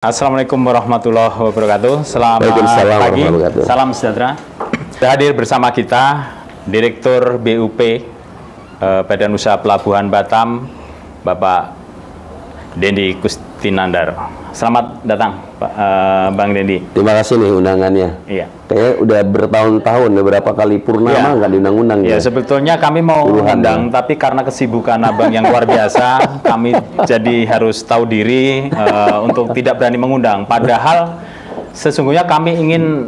Assalamualaikum warahmatullahi wabarakatuh. Selamat pagi, salam sejahtera. Sudah hadir bersama kita Direktur BUP Badan Usaha Pelabuhan Batam, Bapak Dendi Kustinandar. Selamat datang, Bang Dendi. Terima kasih nih undangannya. Iya. Kayaknya udah bertahun-tahun, beberapa kali purnama nggak diundang-undang ya. Sebetulnya kami mau undang, tapi karena kesibukan Abang yang luar biasa, kami jadi harus tahu diri untuk tidak berani mengundang. Padahal sesungguhnya kami ingin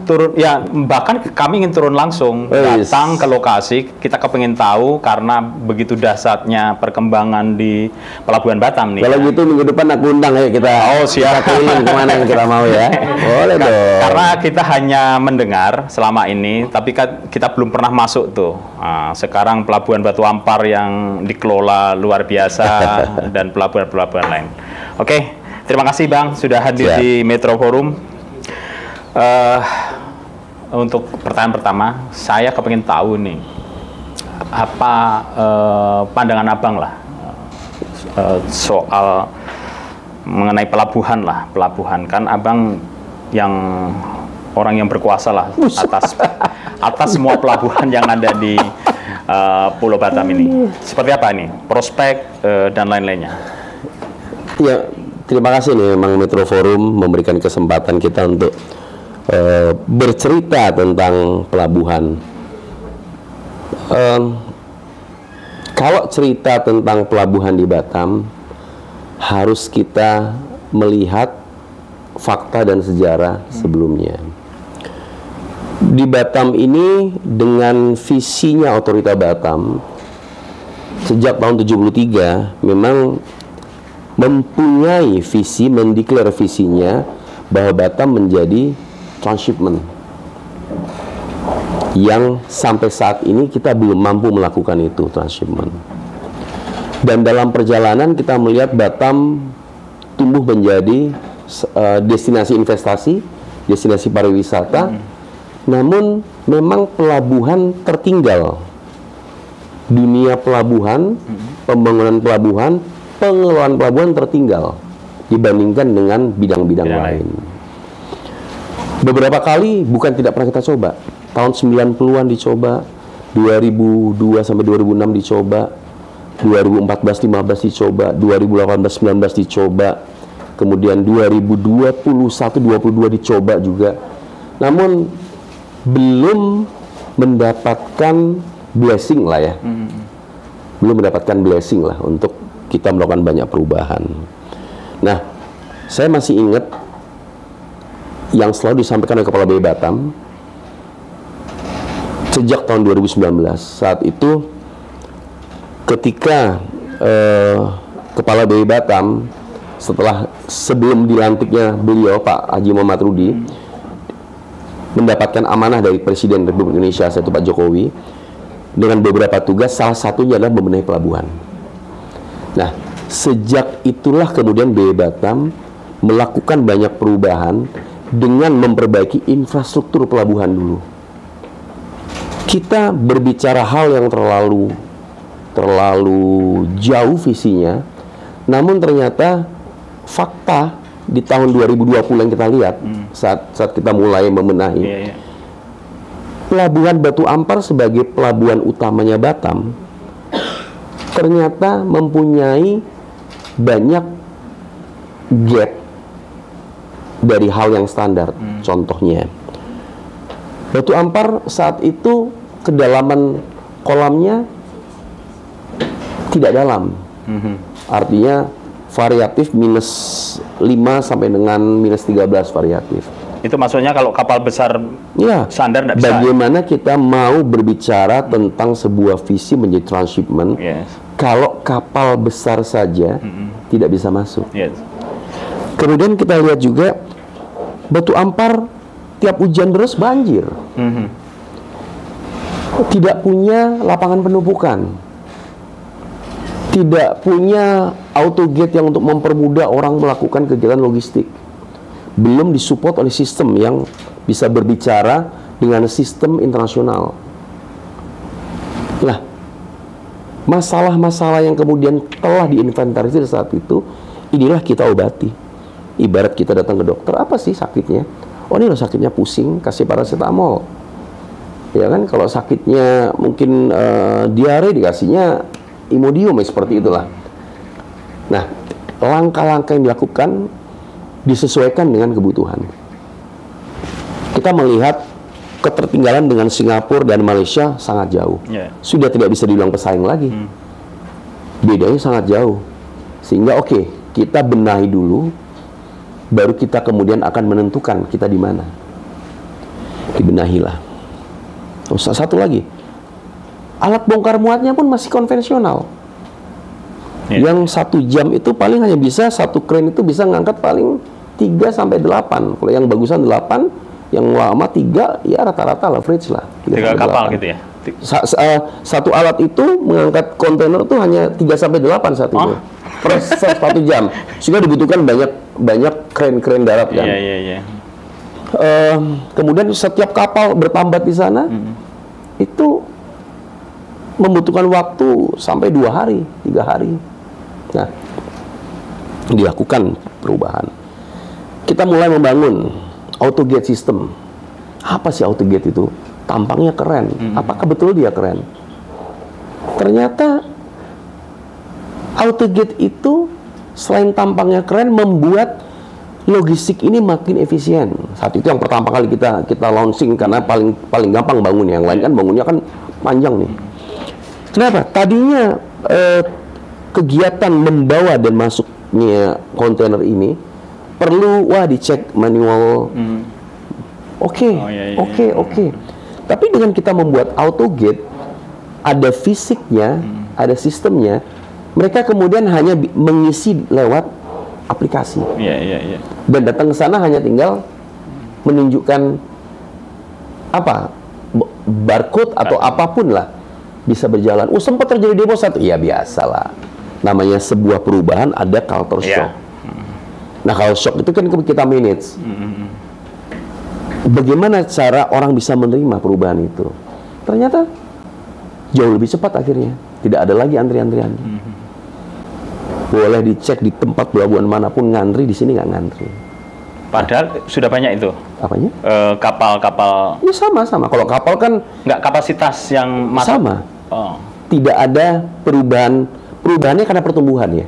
turun, ya bahkan kami ingin turun langsung datang ke lokasi. Kita kepengen tahu karena begitu dahsyatnya perkembangan di Pelabuhan Batam nih. Kalau gitu minggu depan aku undang ya kita. Oh siap. Kita keliling kemana yang kita mau ya. Boleh dong. Karena kita hanya mendengar selama ini, tapi kita belum pernah masuk tuh. Nah, sekarang Pelabuhan Batu Ampar yang dikelola luar biasa dan pelabuhan-pelabuhan lain. Oke. Terima kasih Bang sudah hadir di Metro Forum. Untuk pertanyaan pertama, saya kepengen tahu nih apa pandangan Abang lah soal mengenai pelabuhan lah, pelabuhan kan Abang yang orang yang berkuasa lah atas semua pelabuhan yang ada di Pulau Batam ini. Seperti apa nih prospek dan lain-lainnya? Ya. Terima kasih nih memang Metro Forum memberikan kesempatan kita untuk bercerita tentang pelabuhan. Kalau cerita tentang pelabuhan di Batam, harus kita melihat fakta dan sejarah sebelumnya. Di Batam ini dengan visinya Otorita Batam sejak tahun 73 memang mempunyai visi, mendeklar visinya bahwa Batam menjadi transshipment yang sampai saat ini kita belum mampu melakukan itu, transshipment. Dan dalam perjalanan kita melihat Batam tumbuh menjadi destinasi investasi, destinasi pariwisata, namun memang pelabuhan tertinggal. Dunia pelabuhan, pembangunan pelabuhan, pengelolaan pelabuhan tertinggal dibandingkan dengan bidang-bidang lain. Beberapa kali bukan tidak pernah kita coba. Tahun 90-an dicoba, 2002 sampai 2006 dicoba, 2014-15 dicoba, 2018-19 dicoba, kemudian 2021-22 dicoba juga. Namun belum mendapatkan blessing lah ya. Belum mendapatkan blessing lah untuk kita melakukan banyak perubahan. Nah, saya masih ingat yang selalu disampaikan oleh Kepala BI Batam sejak tahun 2019. Saat itu ketika Kepala BI Batam sebelum dilantiknya beliau Pak Haji Muhammad Rudi mendapatkan amanah dari Presiden Republik Indonesia yaitu Pak Jokowi dengan beberapa tugas, salah satunya adalah membenahi pelabuhan. Nah, sejak itulah kemudian BI Batam melakukan banyak perubahan dengan memperbaiki infrastruktur pelabuhan dulu. Kita berbicara hal yang terlalu jauh visinya, namun ternyata fakta di tahun 2020 yang kita lihat saat kita mulai membenahi Pelabuhan Batu Ampar sebagai pelabuhan utamanya Batam ternyata mempunyai banyak gap dari hal yang standar. Contohnya, Batu Ampar saat itu kedalaman kolamnya tidak dalam. Artinya variatif -5 sampai dengan -13 variatif. Itu maksudnya kalau kapal besar standar tidak bisa. Bagaimana kita mau berbicara tentang sebuah visi menjadi transshipment kalau kapal besar saja tidak bisa masuk. Kemudian kita lihat juga Batu Ampar tiap hujan deras banjir. Tidak punya lapangan penumpukan. Tidak punya auto gate yang untuk mempermudah orang melakukan kegiatan logistik. Belum disupport oleh sistem yang bisa berbicara dengan sistem internasional. Nah, masalah-masalah yang kemudian telah diinventarisir saat itu, inilah kita obati. Ibarat kita datang ke dokter, apa sih sakitnya? Oh, ini loh sakitnya pusing, kasih paracetamol. Ya kan, kalau sakitnya mungkin diare, dikasihnya Imodium, seperti itulah. Nah, langkah-langkah yang dilakukan disesuaikan dengan kebutuhan. Kita melihat ketertinggalan dengan Singapura dan Malaysia sangat jauh. Sudah tidak bisa dibilang pesaing lagi. Bedanya sangat jauh. Sehingga oke, kita benahi dulu, baru kita kemudian akan menentukan kita di mana. Dibenahilah. Terus satu lagi, alat bongkar muatnya pun masih konvensional. Yang 1 jam itu paling hanya bisa, satu crane itu bisa ngangkat paling 3-8. Kalau yang bagusan 8, yang lama 3, ya rata-rata average lah. 3 kapal gitu ya? Satu alat itu mengangkat kontainer tuh hanya 3-8 saat itu. Per 1 jam. Sehingga dibutuhkan banyak crane-crane darat kan. Kemudian setiap kapal bertambat di sana, itu membutuhkan waktu sampai 2 hari, 3 hari. Nah, dilakukan perubahan. Kita mulai membangun autogate system. Apa sih autogate itu? Tampangnya keren. Apakah betul dia keren? Ternyata autogate itu selain tampangnya keren, membuat logistik ini makin efisien. Saat itu yang pertama kali kita launching, karena paling gampang bangun. Yang lain kan bangunnya kan panjang nih. Kenapa? Tadinya kegiatan membawa dan masuknya kontainer ini perlu dicek manual. Oke. Tapi dengan kita membuat autogate, ada fisiknya, ada sistemnya, mereka kemudian hanya mengisi lewat aplikasi. Dan datang ke sana hanya tinggal menunjukkan barcode atau apapun lah, bisa berjalan. Sempat terjadi demo satu, ya biasalah. Namanya sebuah perubahan, ada culture shock. Nah, culture shock itu kan kita manage. Bagaimana cara orang bisa menerima perubahan itu? Ternyata jauh lebih cepat akhirnya. Tidak ada lagi antrian-antrian. Boleh dicek di tempat pelabuhan manapun, ngantri, di sini nggak ngantri. Padahal sudah banyak itu. Apanya? Kapal-kapal. Ya sama. Kalau kapal kan nggak kapasitas yang masuk. Sama. Tidak ada perubahannya karena pertumbuhan ya.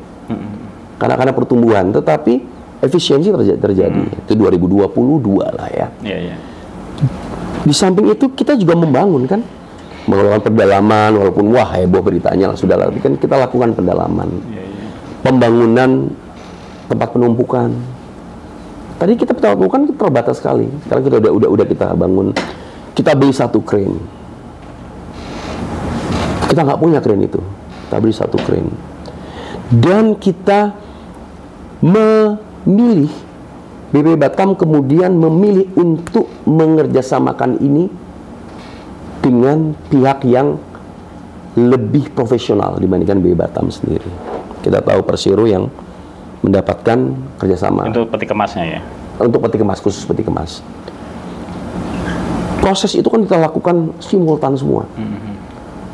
Karena pertumbuhan, tetapi efisiensi terjadi. Itu 2022 lah ya. Di samping itu kita juga membangun kan, melakukan pendalaman, walaupun heboh beritanya lah, sudah, tapi kan kita lakukan pendalaman. Pembangunan tempat penumpukan. Tadi kita penumpukan terbatas sekali. Sekarang kita udah kita bangun. Kita beli 1 crane. Kita nggak punya crane itu. Kita beli 1 crane. Dan kita memilih, BP Batam kemudian memilih untuk mengerjasamakan ini dengan pihak yang lebih profesional dibandingkan BP Batam sendiri. Kita tahu Persero yang mendapatkan kerjasama. Untuk peti kemasnya ya? Untuk peti kemas, khusus peti kemas. Proses itu kan kita lakukan simultan semua.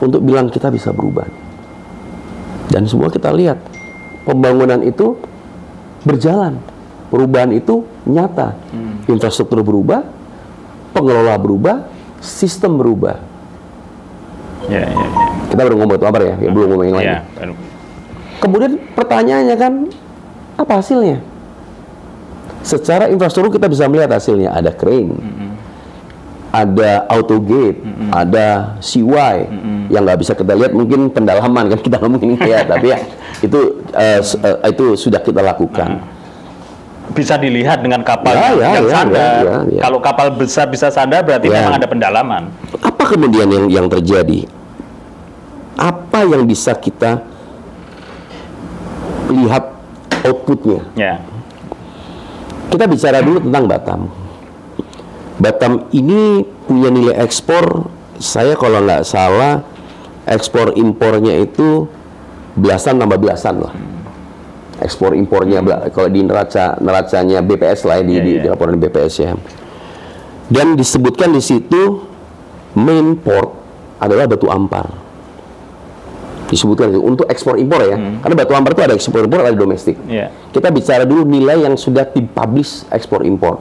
Untuk bilang kita bisa berubah. Dan semua kita lihat, pembangunan itu berjalan. Perubahan itu nyata. Infrastruktur berubah, pengelola berubah, sistem berubah. Kita baru ngomong itu apa ya? Belum ngomong yang lain. Kemudian pertanyaannya kan, apa hasilnya? Secara infrastruktur kita bisa melihat hasilnya. Ada crane, ada autogate, ada CY. Yang nggak bisa kita lihat mungkin pendalaman kan, kita ngomongin kayak, tapi ya itu sudah kita lakukan. Bisa dilihat dengan kapal yang sadar. Kalau kapal besar bisa sadar, berarti memang ada pendalaman. Apa kemudian yang terjadi? Apa yang bisa kita lihat outputnya? Kita bicara dulu tentang Batam. Batam ini punya nilai ekspor, saya kalau nggak salah, ekspor impornya itu belasan tambah belasan lah. Ekspor impornya kalau di neracanya BPS lah ya, di laporan BPS ya. Dan disebutkan di situ main port adalah Batu Ampar. disebutkan itu untuk ekspor impor ya. Karena batu ampar itu ada ekspor impor, ada domestik. Kita bicara dulu nilai yang sudah dipublish ekspor impor.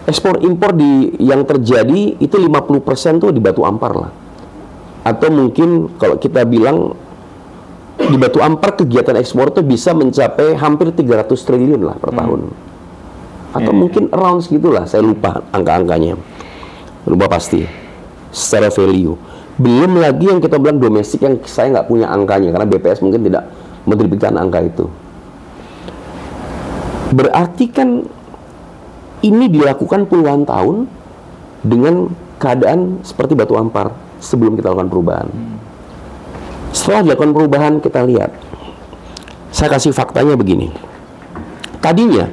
Ekspor impor yang terjadi itu 50% tuh di batu ampar lah. Atau mungkin kalau kita bilang di batu ampar kegiatan ekspor itu bisa mencapai hampir 300 triliun lah per tahun. Atau mungkin around segitulah, saya lupa angka-angkanya. Lupa pasti. Secara value. Belum lagi yang kita bilang domestik yang saya nggak punya angkanya karena BPS mungkin tidak menerbitkan angka itu. Berarti kan ini dilakukan puluhan tahun dengan keadaan seperti batu ampar sebelum kita lakukan perubahan. Setelah dilakukan perubahan kita lihat. Saya kasih faktanya begini. Tadinya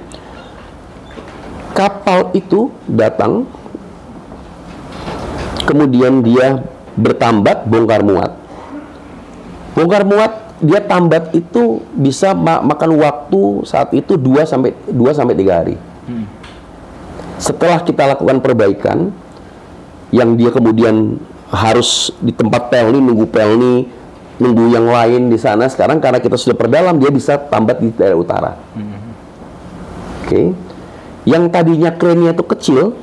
kapal itu datang, kemudian dia bertambat, bongkar muat. Bongkar muat, dia tambat itu bisa makan waktu saat itu 2 sampai 3 hari. Setelah kita lakukan perbaikan, yang dia kemudian harus di tempat pelni, nunggu yang lain di sana. Sekarang karena kita sudah perdalam, dia bisa tambat di daerah utara. Oke. Yang tadinya kerennya itu kecil,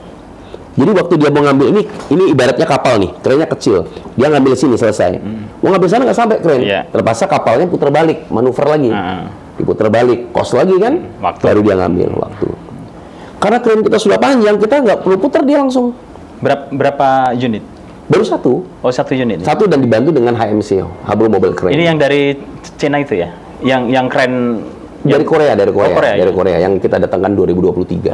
jadi waktu dia mau ngambil ini ibaratnya kapal nih, kerennya kecil. Dia ngambil sini selesai. Mau ngambil sana nggak sampai keren. Terpaksa kapalnya putar balik, manuver lagi. Diputar balik, kos lagi kan. Baru dia ngambil waktu. Karena keren kita sudah panjang, kita nggak perlu putar, dia langsung. Berapa unit? Baru 1. Oh, 1 unit. 1 dan dibantu dengan HMC, Hubble Mobile Crane. Ini yang dari Cina itu ya? Yang keren. Dari Korea, dari Korea yang kita datangkan 2023.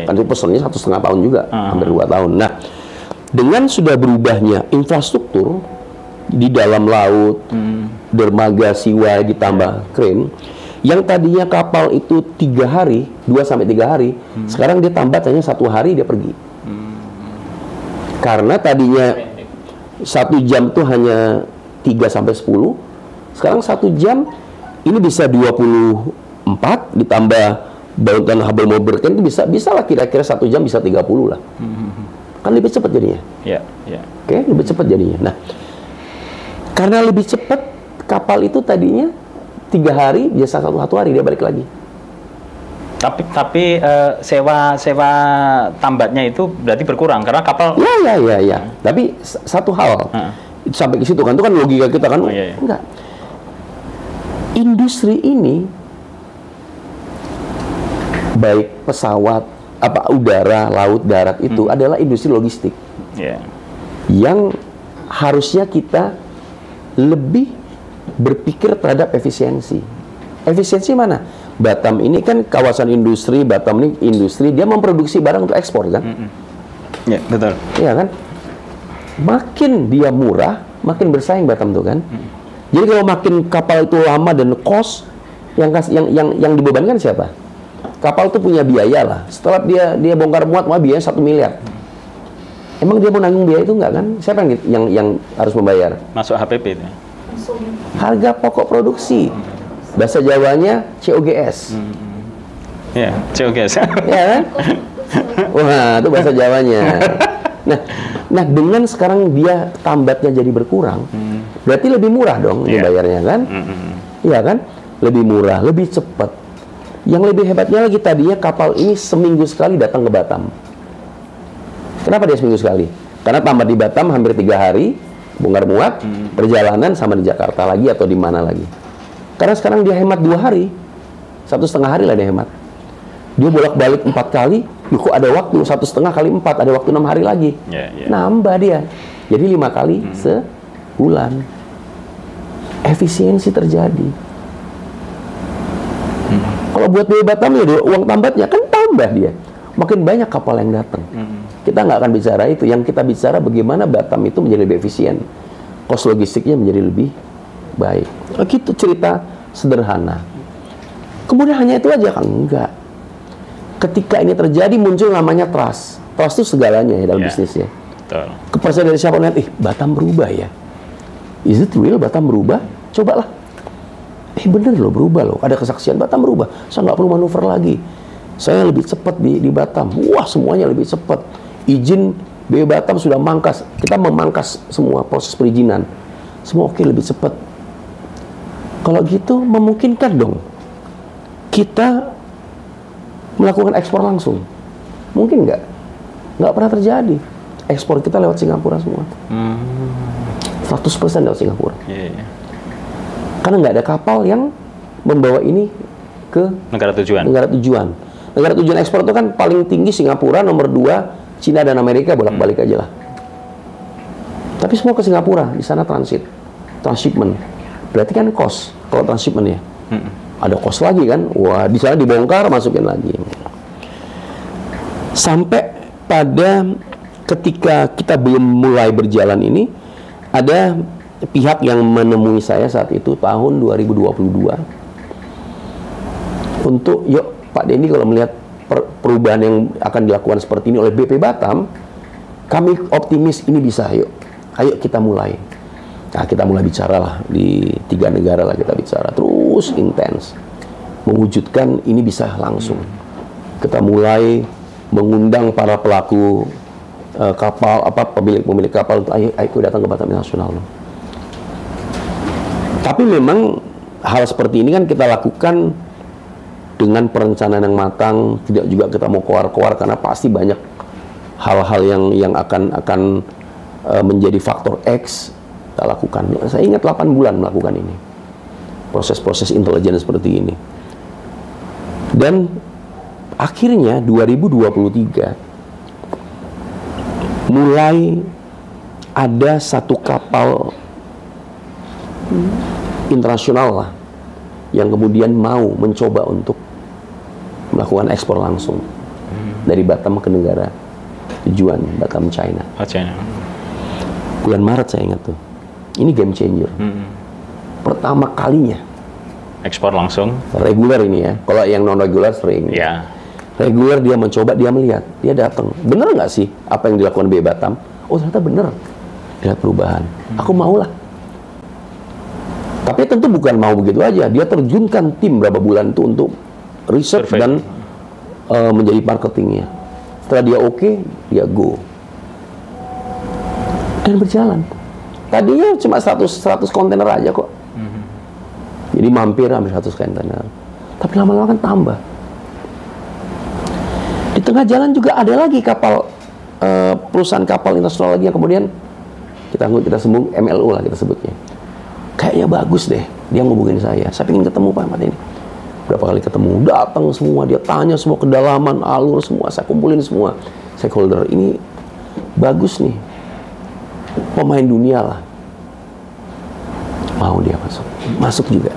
Kan itu pesannya 1,5 tahun juga, hampir 2 tahun. Nah, dengan sudah berubahnya infrastruktur di dalam laut, dermaga, seaway ditambah crane, yang tadinya kapal itu 3 hari, 2 sampai 3 hari, sekarang dia tambat hanya 1 hari dia pergi. Karena tadinya 1 jam itu hanya 3 sampai 10, sekarang 1 jam ini bisa 24 ditambah bantuan Hubble Mobile Crane itu bisa lah kira-kira 1 jam bisa 30 lah. Kan lebih cepat jadinya. Oke, lebih cepat jadinya. Nah, karena lebih cepat, kapal itu tadinya 3 hari, biasa 1 hari dia balik lagi. Tapi sewa tambatnya itu berarti berkurang karena kapal. Ya. Tapi satu hal sampai ke situ kan, itu kan logika kita kan. Enggak. Industri ini baik pesawat, udara, laut, darat itu adalah industri logistik yang harusnya kita lebih berpikir terhadap efisiensi. Efisiensi mana? Batam ini kan kawasan industri, Batam ini industri, dia memproduksi barang untuk ekspor kan? Ya, betul. Iya kan? Makin dia murah, makin bersaing Batam tuh kan? Jadi kalau makin kapal itu lama dan cost, yang dibebankan siapa? Kapal itu punya biaya lah. Setelah dia bongkar muat, biayanya 1 miliar. Emang dia mau nanggung biaya itu enggak kan? Siapa yang harus membayar? Masuk HPP itu. Harga pokok produksi. Bahasa Jawanya COGS. Ya, COGS. Ya kan? Wah, itu bahasa Jawanya. Nah, dengan sekarang dia tambatnya jadi berkurang, berarti lebih murah dong dibayarnya kan? Iya kan? Lebih murah, lebih cepat. Yang lebih hebatnya lagi tadinya kapal ini seminggu sekali datang ke Batam. Kenapa dia seminggu sekali? Karena tambat di Batam hampir 3 hari, bongkar muat, perjalanan sama di Jakarta lagi atau di mana lagi. Karena sekarang dia hemat 2 hari, 1,5 hari lah dia hemat. Dia bolak-balik 4 kali, kok ada waktu 1,5 kali 4, ada waktu 6 hari lagi. Nambah dia. Jadi 5 kali sebulan. Efisiensi terjadi. Kalau buat biaya Batam ya uang tambatnya kan tambah dia. Makin banyak kapal yang datang. Kita nggak akan bicara itu. Yang kita bicara bagaimana Batam itu menjadi lebih efisien. Kos logistiknya menjadi lebih baik. Gitu cerita sederhana. Kemudian hanya itu aja kan? Enggak. Ketika ini terjadi muncul namanya trust. Trust itu segalanya ya dalam bisnisnya. Kepercayaan dari siapa lihat, Batam berubah ya. Is it real Batam berubah? Cobalah. Bener loh berubah loh. Ada kesaksian Batam berubah. Saya nggak perlu manuver lagi. Saya lebih cepat di Batam. Wah semuanya lebih cepat. Izin BU Batam sudah mangkas. Kita memangkas semua proses perizinan. Semua oke lebih cepat. Kalau gitu memungkinkan dong kita melakukan ekspor langsung. Mungkin nggak? Nggak pernah terjadi. Ekspor kita lewat Singapura semua. 100% lewat Singapura. Karena nggak ada kapal yang membawa ini ke negara tujuan. Negara tujuan ekspor itu kan paling tinggi Singapura, nomor 2 Cina dan Amerika, bolak-balik aja lah. Tapi semua ke Singapura, di sana transshipment. Berarti kan cost kalau transshipment ya. Ada cost lagi kan? Wah, di sana dibongkar, masukin lagi. Sampai pada ketika kita belum mulai berjalan ini, ada pihak yang menemui saya saat itu tahun 2022 untuk, yuk Pak Denny, kalau melihat perubahan yang akan dilakukan seperti ini oleh BP Batam, kami optimis ini bisa, ayo kita mulai. Nah, kita mulai bicara lah, di 3 negara lah kita bicara, terus intens mewujudkan ini bisa langsung. Kita mulai mengundang para pelaku kapal, pemilik kapal untuk ayo datang ke Batam International. Tapi memang hal seperti ini kan kita lakukan dengan perencanaan yang matang, tidak juga kita mau koar-koar karena pasti banyak hal-hal yang akan menjadi faktor X kita lakukan. Saya ingat 8 bulan melakukan ini, proses-proses intelijen seperti ini. Dan akhirnya 2023 mulai ada satu kapal internasional lah yang kemudian mau mencoba untuk melakukan ekspor langsung dari Batam ke negara tujuan, Batam, China. China. Bulan Maret saya ingat tuh. Ini game changer. Pertama kalinya ekspor langsung. Reguler ini ya. Kalau yang non reguler sering. Ya. Reguler dia mencoba, dia melihat, dia datang. Bener nggak sih apa yang dilakukan BP Batam? Oh ternyata bener. Lihat perubahan. Aku maulah. Tapi tentu bukan mau begitu aja. Dia terjunkan tim berapa bulan itu untuk riset dan menjadi marketingnya. Setelah dia oke, dia go. Dan berjalan. Tadinya cuma 100 kontainer aja kok. Jadi hampir 100 kontainer. Tapi lama-lama kan tambah. Di tengah jalan juga ada lagi kapal, perusahaan kapal internasional lagi yang kemudian kita sembung MLU lah kita sebutnya. Kayaknya bagus deh. Dia ngubungin saya ingin ketemu Pak Ahmad ini. Berapa kali ketemu, datang semua, dia tanya semua kedalaman, alur semua, saya kumpulin semua stakeholder. Ini bagus nih. Pemain dunia lah. Mau dia masuk juga.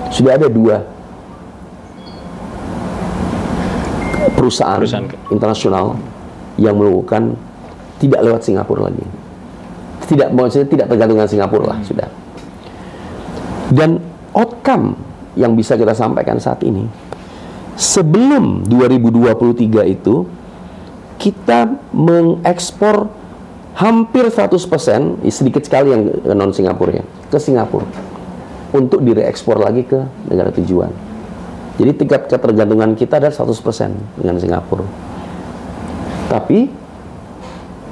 Sudah ada 2 perusahaan internasional yang melakukan tidak lewat Singapura lagi. Maksudnya tidak tergantung dengan Singapura lah sudah. Dan outcome yang bisa kita sampaikan saat ini, sebelum 2023 itu kita mengekspor hampir 100%, sedikit sekali yang non Singapura ya, ke Singapura untuk direekspor lagi ke negara tujuan. Jadi tingkat ketergantungan kita adalah 100% dengan Singapura. Tapi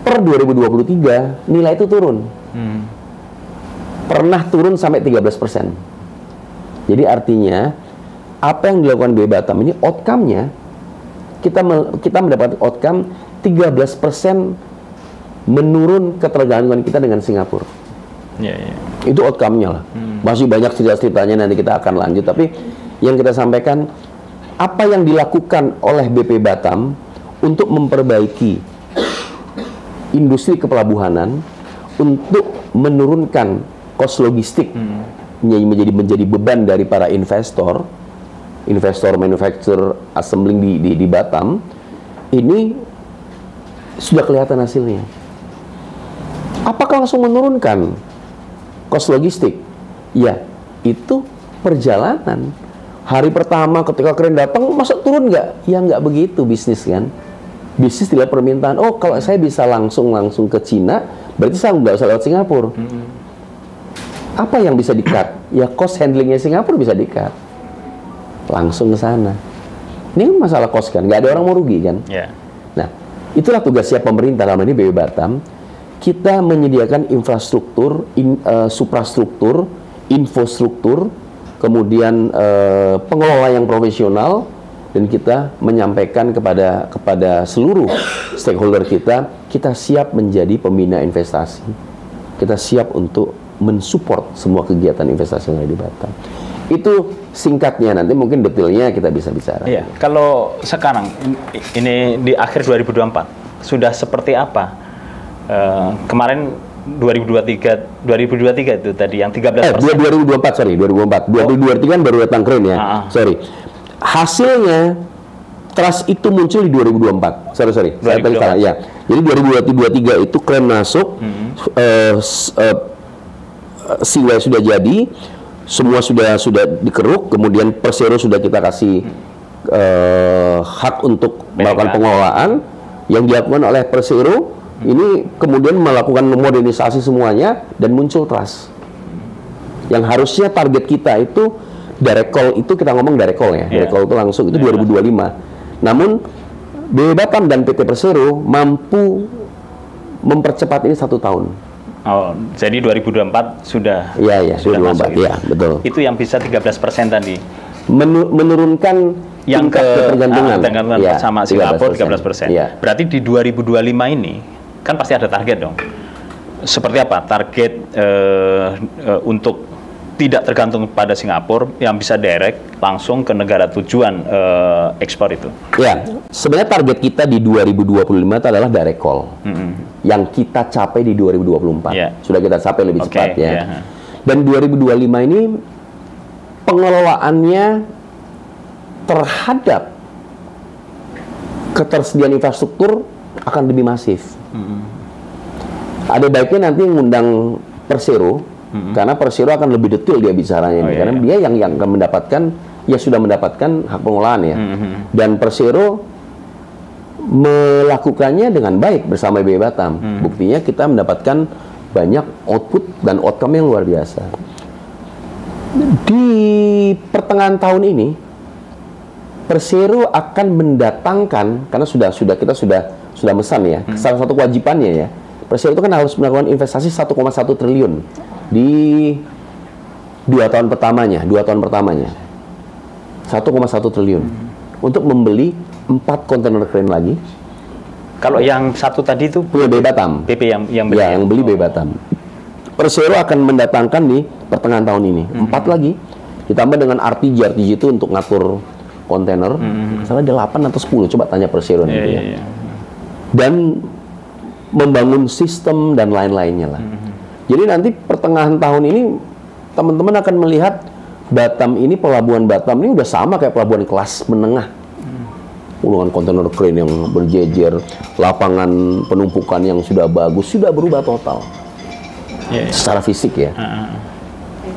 per 2023 nilai itu turun. Pernah turun sampai 13%. Jadi artinya apa yang dilakukan BP Batam ini outcome-nya kita mendapat outcome 13% menurun ketergantungan kita dengan Singapura. Itu outcome-nya lah. Masih banyak cerita-ceritanya, nanti kita akan lanjut. Tapi yang kita sampaikan, apa yang dilakukan oleh BP Batam untuk memperbaiki industri kepelabuhanan, untuk menurunkan kos logistik menjadi beban dari para investor manufacturer assembling di Batam, ini sudah kelihatan hasilnya. Apakah langsung menurunkan kos logistik? Ya, itu perjalanan. Hari pertama ketika keren datang, masa turun nggak? Ya nggak begitu bisnis kan. Bisnis tidak permintaan. Oh, kalau saya bisa langsung ke Cina, berarti saya nggak usah lewat Singapura. Apa yang bisa di-cut? Ya cost handlingnya Singapura bisa di-cut. Langsung ke sana. Ini kan masalah cost kan, nggak ada orang mau rugi kan. Nah, itulah tugasnya pemerintah dalam ini BP Batam. Kita menyediakan infrastruktur, suprastruktur, infostruktur kemudian pengelola yang profesional, dan kita menyampaikan kepada seluruh stakeholder kita siap menjadi pembina investasi. Kita siap untuk mensupport semua kegiatan investasi yang ada di Batam. Itu singkatnya, nanti mungkin detailnya kita bisa bicara. Iya, kalau sekarang ini di akhir 2024 sudah seperti apa? Kemarin 2023 itu tadi yang 13%. 2024, sorry, 2024. 2023 kan baru datang keren ya. Sorry. Hasilnya trust itu muncul di 2024. Sorry, saya tadi salah ya. Jadi 2023 itu klaim masuk, Seaway sudah jadi, semua sudah dikeruk, kemudian Persero sudah kita kasih hak untuk melakukan pengelolaan yang dilakukan oleh Persero. Ini kemudian melakukan modernisasi semuanya dan muncul trust. Yang harusnya target kita itu direct call, itu kita ngomong direct call ya. Direct call itu langsung itu 2025. Namun BW Batam dan PT Persero mampu mempercepat ini 1 tahun. Oh, jadi 2024 sudah. Iya, sudah masuk. Iya, betul. Itu yang bisa 13% tadi. Menurunkan yang ketergantungan sama Singapura 13%. Ya. Berarti di 2025 ini kan pasti ada target dong. Seperti apa target untuk tidak tergantung pada Singapura, yang bisa direct langsung ke negara tujuan ekspor itu? Ya, sebenarnya target kita di 2025 itu adalah direct call. Yang kita capai di 2024. Sudah kita capai lebih cepat ya. Dan 2025 ini pengelolaannya terhadap ketersediaan infrastruktur akan lebih masif. Ada baiknya nanti ngundang Persero, karena Persero akan lebih detail dia bicaranya, karena dia yang akan mendapatkan, ya sudah mendapatkan hak pengelolaan ya. Dan Persero melakukannya dengan baik bersama BW Batam. Buktinya kita mendapatkan banyak output dan outcome yang luar biasa. Di pertengahan tahun ini Persero akan mendatangkan, karena kita sudah mesan ya, salah satu kewajibannya ya, Persero itu kan harus melakukan investasi 1,1 triliun di 2 tahun pertamanya, 1,1 triliun untuk membeli 4 kontainer crane lagi. Kalau yang satu tadi itu punya BW Batam, BP yang beli, yang beli BW Batam. Persero akan mendatangkan di pertengahan tahun ini 4 lagi, ditambah dengan RTG itu untuk ngatur kontainer, salah 8 atau 10, coba tanya Persero nanti ya. Dan membangun sistem dan lain-lainnya lah. Jadi nanti pertengahan tahun ini teman-teman akan melihat Batam ini, pelabuhan Batam ini udah sama kayak pelabuhan kelas menengah. Puluhan kontainer crane yang berjejer, lapangan penumpukan yang sudah bagus, sudah berubah total. Secara fisik ya.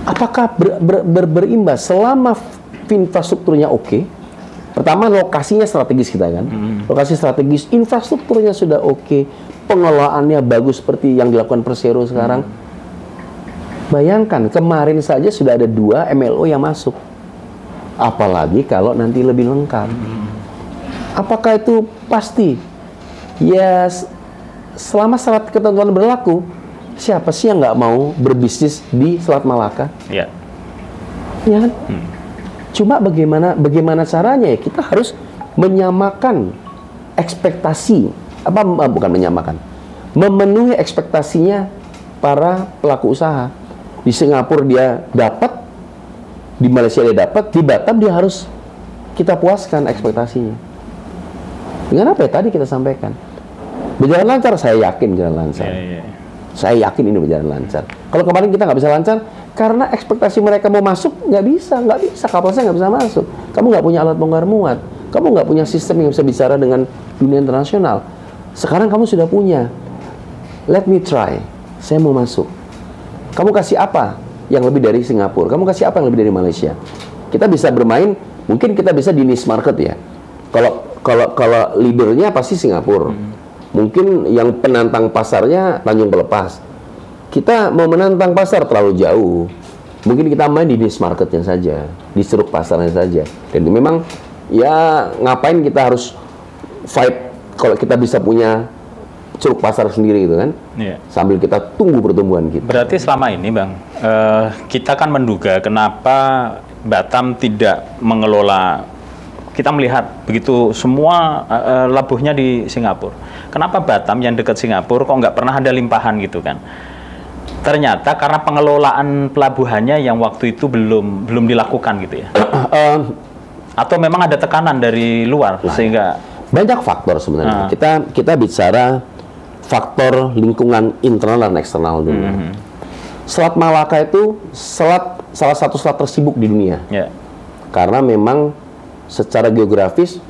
Apakah berimbas selama infrastrukturnya oke? Pertama, lokasinya strategis kita kan. Lokasi strategis, infrastrukturnya sudah oke, pengelolaannya bagus seperti yang dilakukan Persero sekarang. Bayangkan, kemarin saja sudah ada 2 MLO yang masuk. Apalagi kalau nanti lebih lengkap. Apakah itu pasti? Ya, selama syarat ketentuan berlaku, siapa sih yang nggak mau berbisnis di Selat Malaka? Ya kan? Cuma bagaimana caranya ya? Kita harus menyamakan ekspektasi, bukan menyamakan, memenuhi ekspektasinya para pelaku usaha. Di Singapura dia dapat, di Malaysia dia dapat, di Batam dia harus kita puaskan ekspektasinya. Dengan apa ya tadi kita sampaikan? Berjalan lancar, saya yakin berjalan lancar. Saya yakin ini berjalan lancar. Kalau kemarin kita nggak bisa lancar, karena ekspektasi mereka mau masuk, nggak bisa. Kapal saya nggak bisa masuk. Kamu nggak punya alat bongkar muat. Kamu nggak punya sistem yang bisa bicara dengan dunia internasional. Sekarang kamu sudah punya. Let me try. Saya mau masuk. Kamu kasih apa yang lebih dari Singapura? Kamu kasih apa yang lebih dari Malaysia? Kita bisa bermain, mungkin kita bisa di niche market ya. Kalau leadernya pasti Singapura. Mungkin yang penantang pasarnya Tanjung Pelepas. Kita mau menantang pasar terlalu jauh. Mungkin kita main di niche marketnya saja, di ceruk pasarnya saja. Dan memang ya ngapain kita harus fight kalau kita bisa punya ceruk pasar sendiri gitu kan? Sambil kita tunggu pertumbuhan kita. Berarti selama ini Bang, kita kan menduga kenapa Batam tidak mengelola, kita melihat begitu semua labuhnya di Singapura. Kenapa Batam yang dekat Singapura kok nggak pernah ada limpahan gitu kan? Ternyata karena pengelolaan pelabuhannya yang waktu itu belum dilakukan gitu ya. Atau memang ada tekanan dari luar sehingga banyak faktor sebenarnya. Kita bicara faktor lingkungan internal dan eksternal dulu. Selat Malaka itu salah satu selat tersibuk di dunia. Karena memang secara geografis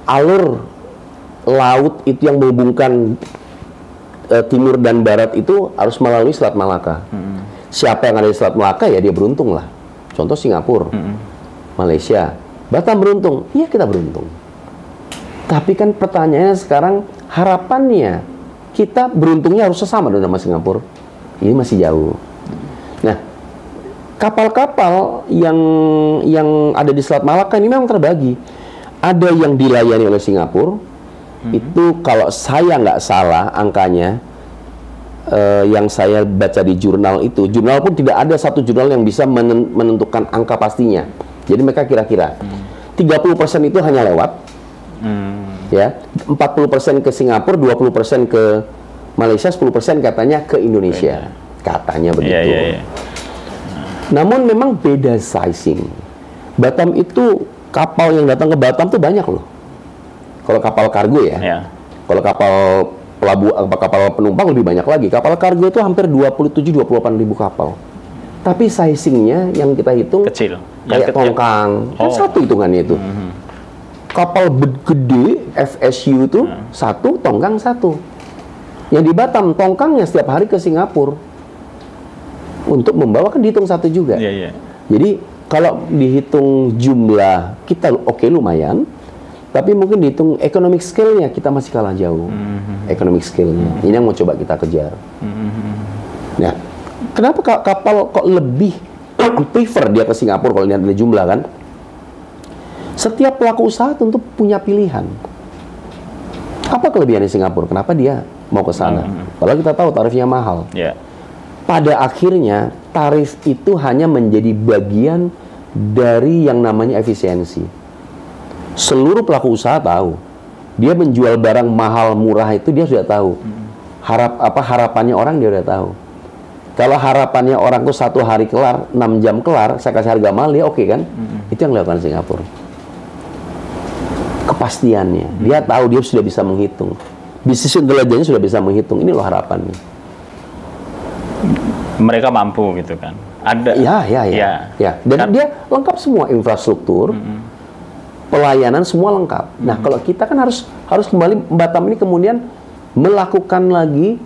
alur laut itu yang menghubungkan timur dan barat itu harus melalui Selat Malaka. Siapa yang ada di Selat Malaka ya dia beruntung lah. Contoh Singapura, Malaysia, Batam beruntung. Iya kita beruntung. Tapi kan pertanyaannya sekarang harapannya kita beruntungnya harus sesama dengan Singapura. Ini masih jauh. Nah, kapal-kapal yang ada di Selat Malaka ini memang terbagi. Ada yang dilayani oleh Singapura, itu kalau saya nggak salah angkanya, yang saya baca di jurnal itu, jurnal pun tidak ada satu jurnal yang bisa menentukan angka pastinya. Jadi mereka kira-kira 30% itu hanya lewat, ya, 40% ke Singapura, 20% ke Malaysia, 10% katanya ke Indonesia. Katanya begitu. Namun memang beda sizing. Batam itu kapal yang datang ke Batam tuh banyak loh. Kalau kapal kargo ya. Kalau kapal penumpang lebih banyak lagi. Kapal kargo itu hampir 27-28 ribu kapal. Tapi sizingnya yang kita hitung kecil. Kayak tongkang. Kan satu hitungannya itu. Kapal gede FSU itu satu, tongkang satu. Yang di Batam tongkangnya setiap hari ke Singapura. Untuk membawa kan dihitung satu juga. Jadi kalau dihitung jumlah kita oke lumayan, tapi mungkin dihitung economic scale-nya kita masih kalah jauh. Economic scale-nya. Ini yang mau coba kita kejar. Nah, kenapa kapal kok lebih prefer dia ke Singapura kalau lihat dari jumlah kan? Setiap pelaku usaha tentu punya pilihan. Apa kelebihannya Singapura? Kenapa dia mau ke sana? Kalau kita tahu tarifnya mahal. Pada akhirnya tarif itu hanya menjadi bagian dari yang namanya efisiensi. Seluruh pelaku usaha tahu, dia menjual barang mahal murah itu dia sudah tahu. Harapannya orang dia sudah tahu. Kalau harapannya orang tuh 1 hari kelar, 6 jam kelar, saya kasih harga mahal dia oke kan? Itu yang dilakukan Singapura. Kepastiannya, dia tahu, dia sudah bisa menghitung. Bisnis intelijennya sudah bisa menghitung. Ini loh harapannya. Mereka mampu gitu kan. Ada. Ya. Dan dia lengkap semua infrastruktur, pelayanan semua lengkap. Nah, kalau kita kan harus kembali Batam ini kemudian melakukan lagi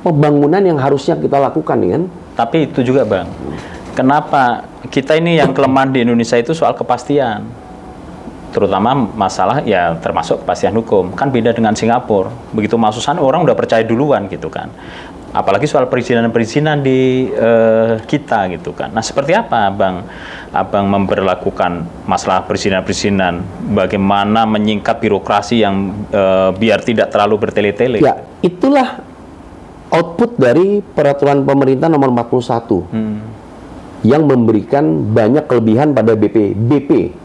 pembangunan yang harusnya kita lakukan kan. Tapi itu juga Bang. Kenapa kita ini yang kelemahan di Indonesia itu soal kepastian. Terutama masalah ya termasuk kepastian hukum. Kan beda dengan Singapura. Begitu masuk sana orang udah percaya duluan gitu kan. Apalagi soal perizinan-perizinan di kita gitu kan. Nah, seperti apa Abang memberlakukan masalah perizinan-perizinan? Bagaimana menyingkat birokrasi yang biar tidak terlalu bertele-tele? Ya, itulah output dari peraturan pemerintah nomor 41 yang memberikan banyak kelebihan pada BP.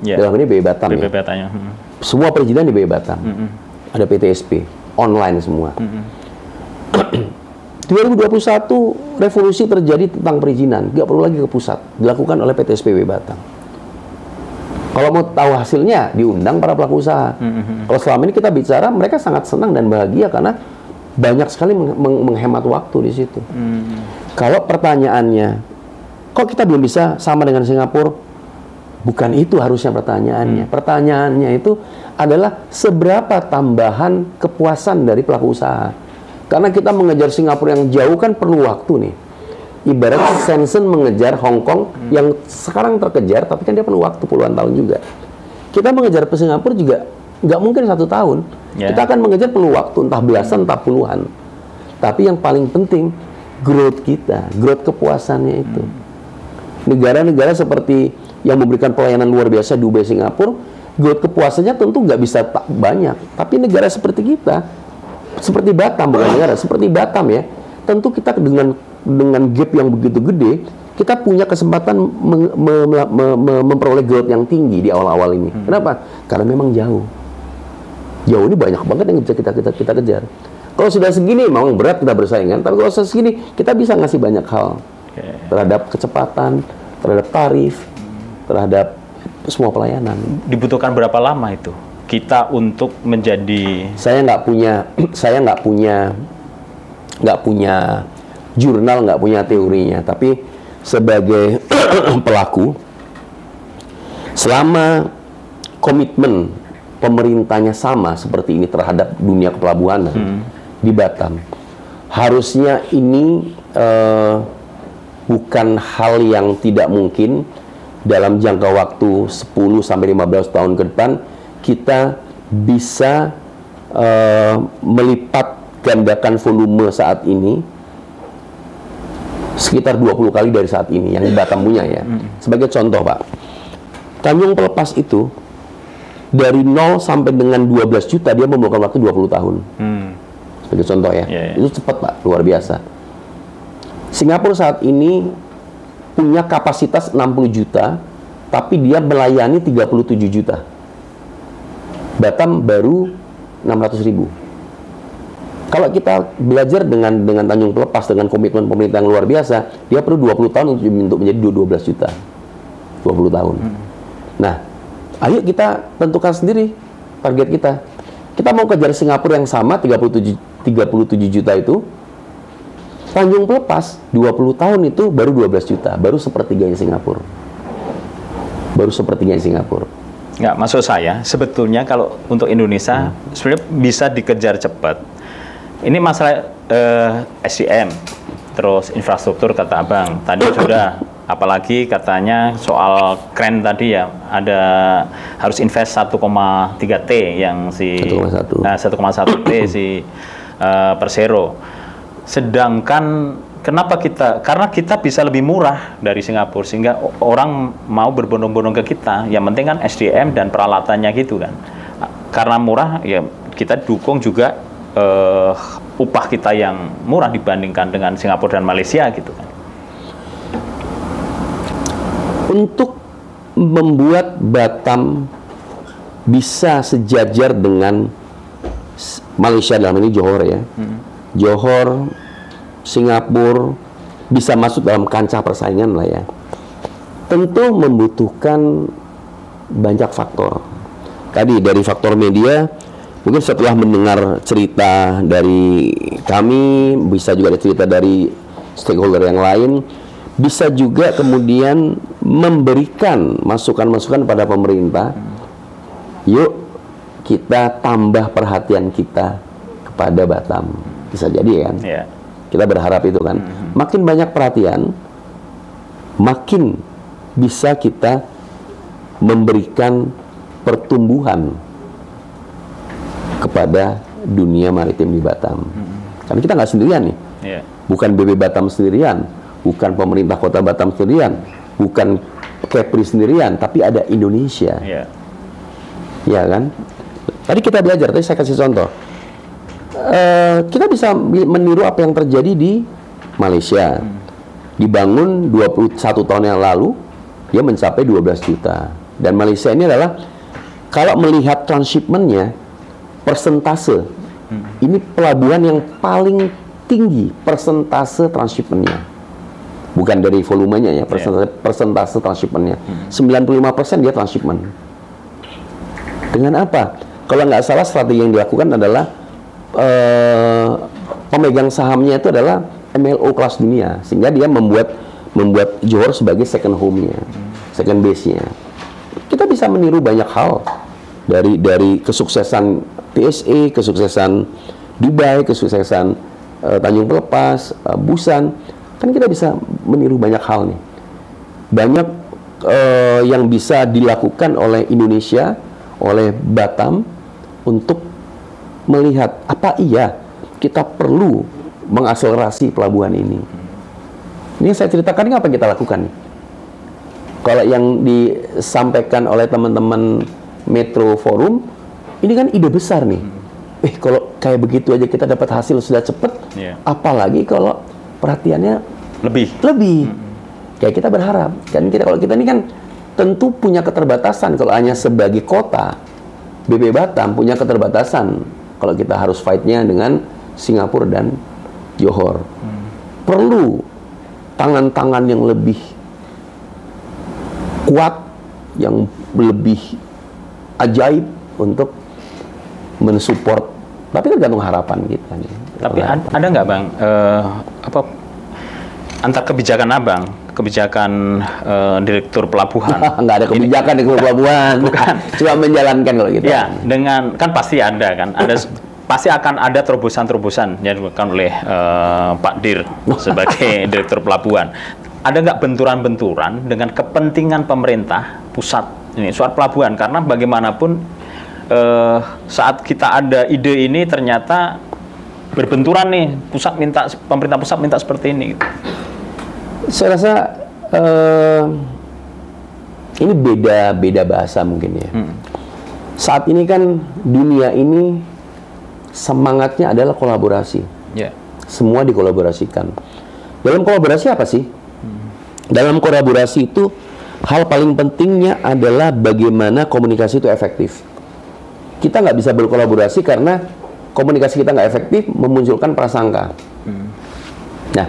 Dalam ini BP Batam. BP Batam. Semua perizinan di BP Batam. Ada PTSP, online semua. 2021 revolusi terjadi tentang perizinan, nggak perlu lagi ke pusat, dilakukan oleh PTSPB Batam. Kalau mau tahu hasilnya, diundang para pelaku usaha. Kalau selama ini kita bicara, mereka sangat senang dan bahagia karena banyak sekali menghemat waktu di situ. Kalau pertanyaannya, kok kita belum bisa sama dengan Singapura? Bukan itu harusnya pertanyaannya. Pertanyaannya itu adalah seberapa tambahan kepuasan dari pelaku usaha. Karena kita mengejar Singapura yang jauh kan perlu waktu nih. Ibarat Shenzhen mengejar Hong Kong yang sekarang terkejar, tapi kan dia perlu waktu puluhan tahun juga. Kita mengejar ke Singapura juga nggak mungkin 1 tahun. Kita akan mengejar perlu waktu, entah belasan, entah puluhan. Tapi yang paling penting, growth kita, growth kepuasannya itu. Negara-negara seperti yang memberikan pelayanan luar biasa, Dubai, Singapura, growth kepuasannya tentu nggak bisa banyak. Tapi negara seperti kita, seperti Batam, bukan negara, seperti Batam ya, tentu kita dengan gap yang begitu gede, kita punya kesempatan memperoleh growth yang tinggi di awal-awal ini. Kenapa? Karena memang jauh. Jauh ini banyak banget yang bisa kita kejar. Kalau sudah segini, memang berat kita bersaing kan. Tapi kalau sudah segini, kita bisa ngasih banyak hal terhadap kecepatan, terhadap tarif, terhadap semua pelayanan. Dibutuhkan berapa lama itu kita untuk menjadi? Saya nggak punya jurnal, nggak punya teorinya. Tapi sebagai pelaku, selama komitmen pemerintahnya sama seperti ini terhadap dunia kepelabuhanan di Batam, harusnya ini bukan hal yang tidak mungkin dalam jangka waktu 10-15 tahun ke depan kita bisa melipat gandakan volume saat ini sekitar 20 kali dari saat ini yang di Batam punya ya. Sebagai contoh Pak, Tanjung Pelepas itu dari 0 sampai dengan 12 juta dia membutuhkan waktu 20 tahun. Sebagai contoh ya. Itu cepat Pak, luar biasa. Singapura saat ini punya kapasitas 60 juta, tapi dia melayani 37 juta. Batam baru 600.000. Kalau kita belajar dengan Tanjung Pelepas, dengan komitmen pemerintah yang luar biasa, dia perlu 20 tahun untuk menjadi 12 juta. 20 tahun. Nah, ayo kita tentukan sendiri target kita. Kita mau kejar Singapura yang sama, 37 juta itu. Tanjung Pelepas, 20 tahun itu baru 12 juta. Baru sepertiganya Singapura. Baru sepertiganya Singapura. Nggak, maksud saya, sebetulnya kalau untuk Indonesia, sebenarnya bisa dikejar cepat. Ini masalah SDM, terus infrastruktur kata Abang. Tadi sudah, apalagi katanya soal kren tadi ya, ada harus invest 1,3 T yang si 1,1 T si Persero. Sedangkan kenapa karena kita bisa lebih murah dari Singapura sehingga orang mau berbondong-bondong ke kita. Yang penting kan SDM dan peralatannya gitu kan. Karena murah ya kita dukung juga upah kita yang murah dibandingkan dengan Singapura dan Malaysia gitu kan. Untuk membuat Batam bisa sejajar dengan Malaysia dalam ini Johor ya. Johor, Singapura bisa masuk dalam kancah persaingan lah ya. Tentu membutuhkan banyak faktor. Tadi dari faktor media, mungkin setelah mendengar cerita dari kami, bisa juga ada cerita dari stakeholder yang lain, bisa juga kemudian memberikan masukan-masukan pada pemerintah. Yuk kita tambah perhatian kita kepada Batam. Bisa jadi kan? Kita berharap itu kan. Makin banyak perhatian, makin bisa kita memberikan pertumbuhan kepada dunia maritim di Batam. Karena kita nggak sendirian nih. Bukan BB Batam sendirian, bukan pemerintah kota Batam sendirian, bukan Kepri sendirian, tapi ada Indonesia. Ya kan? Tadi kita belajar, tadi saya kasih contoh. Kita bisa meniru apa yang terjadi di Malaysia. Dibangun 21 tahun yang lalu, dia mencapai 12 juta. Dan Malaysia ini adalah, kalau melihat transshipment-nya, persentase, ini pelabuhan yang paling tinggi persentase transshipment-nya. Bukan dari volumenya ya, persentase transshipment-nya. 95% dia transshipment. Dengan apa? Kalau nggak salah strategi yang dilakukan adalah pemegang sahamnya itu adalah MLO kelas dunia, sehingga dia membuat Johor sebagai second home-nya, second base-nya. Kita bisa meniru banyak hal dari kesuksesan PSA, kesuksesan Dubai, kesuksesan Tanjung Pelepas, Busan. Kan kita bisa meniru banyak hal nih. Banyak yang bisa dilakukan oleh Indonesia, oleh Batam untuk melihat apa iya kita perlu mengakselerasi pelabuhan ini. Ini yang saya ceritakan, ini apa yang kita lakukan nih? Kalau yang disampaikan oleh teman-teman Metro Forum, ini kan ide besar nih. Kalau kayak begitu aja kita dapat hasil sudah cepat, apalagi kalau perhatiannya lebih. Ya kita berharap, kan kalau kita ini kan tentu punya keterbatasan. Kalau hanya sebagai kota, BP Batam punya keterbatasan kalau kita harus fight-nya dengan Singapura dan Johor. Perlu tangan-tangan yang lebih kuat, yang lebih ajaib untuk mensupport. Tapi tergantung harapan kita nih. Tapi ada nggak Bang, antar kebijakan Abang, kebijakan Direktur Pelabuhan? Nggak ada kebijakan di pelabuhan. Bukan. Cuma menjalankan kalau gitu. Ya, dengan kan pasti ada kan, pasti akan ada terobosan-terobosan yang dilakukan oleh Pak Dir sebagai Direktur Pelabuhan. Ada nggak benturan-benturan dengan kepentingan pemerintah pusat ini soal pelabuhan? Karena bagaimanapun saat kita ada ide ini ternyata berbenturan nih, pemerintah pusat minta seperti ini. Saya rasa ini beda bahasa mungkin ya. Saat ini kan dunia ini semangatnya adalah kolaborasi. Semua dikolaborasikan. Dalam kolaborasi apa sih? Dalam kolaborasi itu hal paling pentingnya adalah bagaimana komunikasi itu efektif. Kita nggak bisa berkolaborasi karena komunikasi kita nggak efektif, memunculkan prasangka. Nah,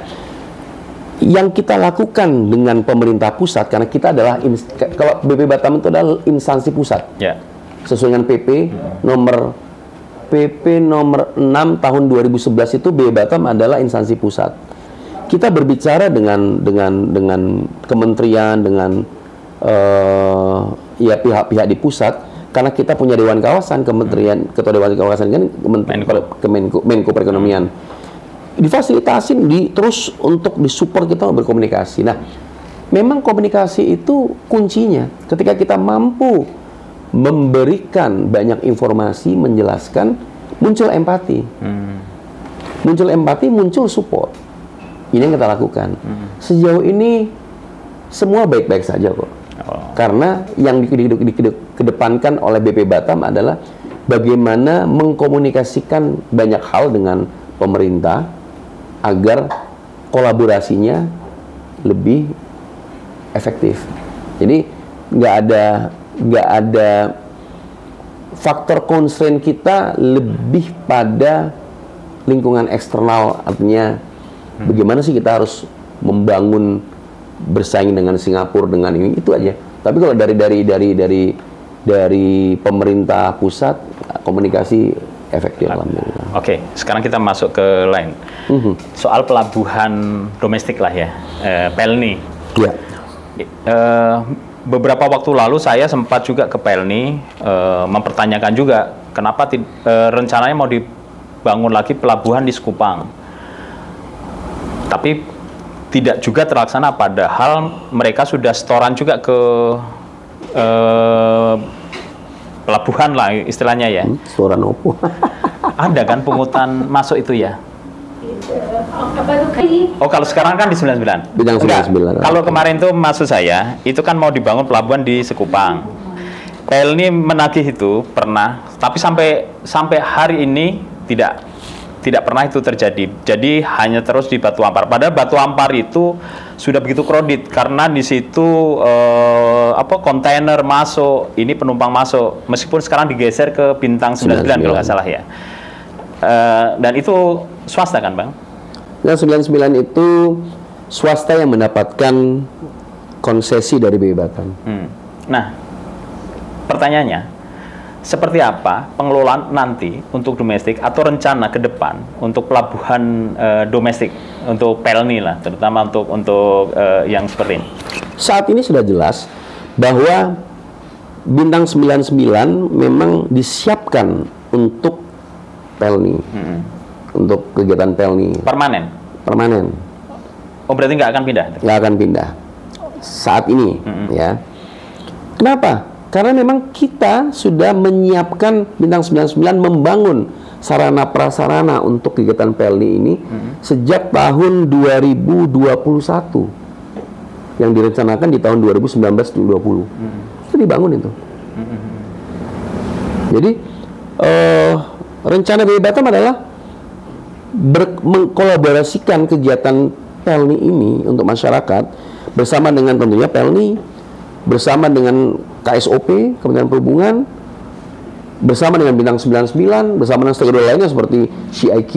yang kita lakukan dengan pemerintah pusat, karena kita adalah kalau BP Batam itu adalah instansi pusat, sesuai dengan PP nomor 6 tahun 2011 itu BP Batam adalah instansi pusat. Kita berbicara dengan kementerian, dengan ya pihak-pihak di pusat, karena kita punya Dewan Kawasan, kementerian, ketua Dewan Kawasan kan Menko Perekonomian. Difasilitasin, terus untuk disupport kita berkomunikasi. Nah, memang komunikasi itu kuncinya. Ketika kita mampu memberikan banyak informasi, menjelaskan, muncul empati. Muncul empati, muncul support. Ini yang kita lakukan. Sejauh ini semua baik-baik saja kok. Karena yang dikedepankan oleh BP Batam adalah bagaimana mengkomunikasikan banyak hal dengan pemerintah agar kolaborasinya lebih efektif. Jadi nggak ada faktor constraint kita lebih pada lingkungan eksternal, artinya bagaimana sih kita harus membangun bersaing dengan Singapura dengan ini, itu aja. Tapi kalau dari pemerintah pusat, komunikasi efektif alhamdulillah. Oke, sekarang kita masuk ke lain. Soal pelabuhan domestik lah ya, Pelni. Ya. Beberapa waktu lalu saya sempat juga ke Pelni, mempertanyakan juga kenapa rencananya mau dibangun lagi pelabuhan di Sekupang. Tapi tidak juga terlaksana, padahal mereka sudah setoran juga ke pelabuhan lah istilahnya ya. Setoran opo? Ada kan pungutan masuk itu ya? Oh, kalau sekarang kan di 99. Bidang 99. Kalau kemarin tuh maksud saya, itu kan mau dibangun pelabuhan di Sekupang. Pelni menagih itu pernah, tapi sampai hari ini tidak pernah itu terjadi. Jadi hanya terus di Batu Ampar. Padahal Batu Ampar itu sudah begitu kredit karena di situ kontainer masuk, ini penumpang masuk. Meskipun sekarang digeser ke Bintang 99 kalau nggak salah ya. Dan itu swasta kan, Bang? Yang 99 itu swasta yang mendapatkan konsesi dari BP Batam. Nah, pertanyaannya, seperti apa pengelolaan nanti untuk domestik atau rencana ke depan untuk pelabuhan domestik untuk Pelni lah, terutama untuk yang seperti ini? Saat ini sudah jelas bahwa Bintang 99 memang disiapkan untuk Pelni, untuk kegiatan Pelni. Permanen? Permanen. Oh, berarti nggak akan pindah? Nggak akan pindah saat ini, ya. Kenapa? Karena memang kita sudah menyiapkan Bintang 99 membangun sarana prasarana untuk kegiatan Pelni ini sejak tahun 2021 yang direncanakan di tahun 2019-2020 itu dibangun itu. Jadi rencana BP Batam adalah mengkolaborasikan kegiatan Pelni ini untuk masyarakat bersama dengan tentunya Pelni, bersama dengan KSOP, Kementerian Perhubungan, bersama dengan Bintang 99, bersama dengan stakeholder lainnya seperti CIQ,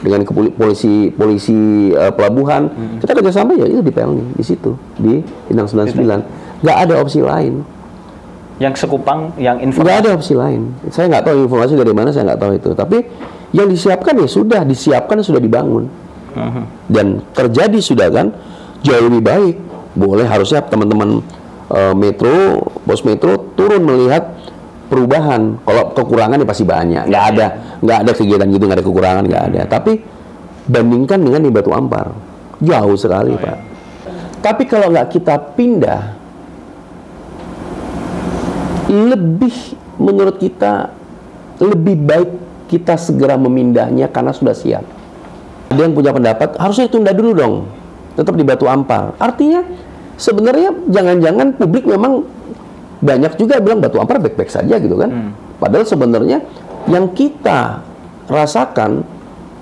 dengan polisi pelabuhan. Kita kerjasama ya itu di Pelni, di situ, di Bintang 99. Nggak ada opsi lain. Yang sekupang, yang informasi. Nggak ada opsi lain. Saya nggak tahu informasi dari mana, saya nggak tahu itu. Tapi yang disiapkan ya sudah disiapkan, sudah dibangun. Dan terjadi sudah kan jauh lebih baik. Boleh harusnya teman-teman Metro, Pos Metro turun melihat perubahan. Kalau kekurangan ya pasti banyak. Nggak ada kegiatan gitu, nggak ada kekurangan, nggak ada. Tapi bandingkan dengan di Batu Ampar, jauh sekali, Pak. Tapi kalau nggak kita pindah, lebih menurut kita lebih baik kita segera memindahnya karena sudah siap. Ada yang punya pendapat harusnya ditunda dulu dong, tetap di Batu Ampar. Artinya sebenarnya jangan-jangan publik memang banyak juga bilang Batu Ampar baik-baik saja gitu kan. Padahal sebenarnya yang kita rasakan,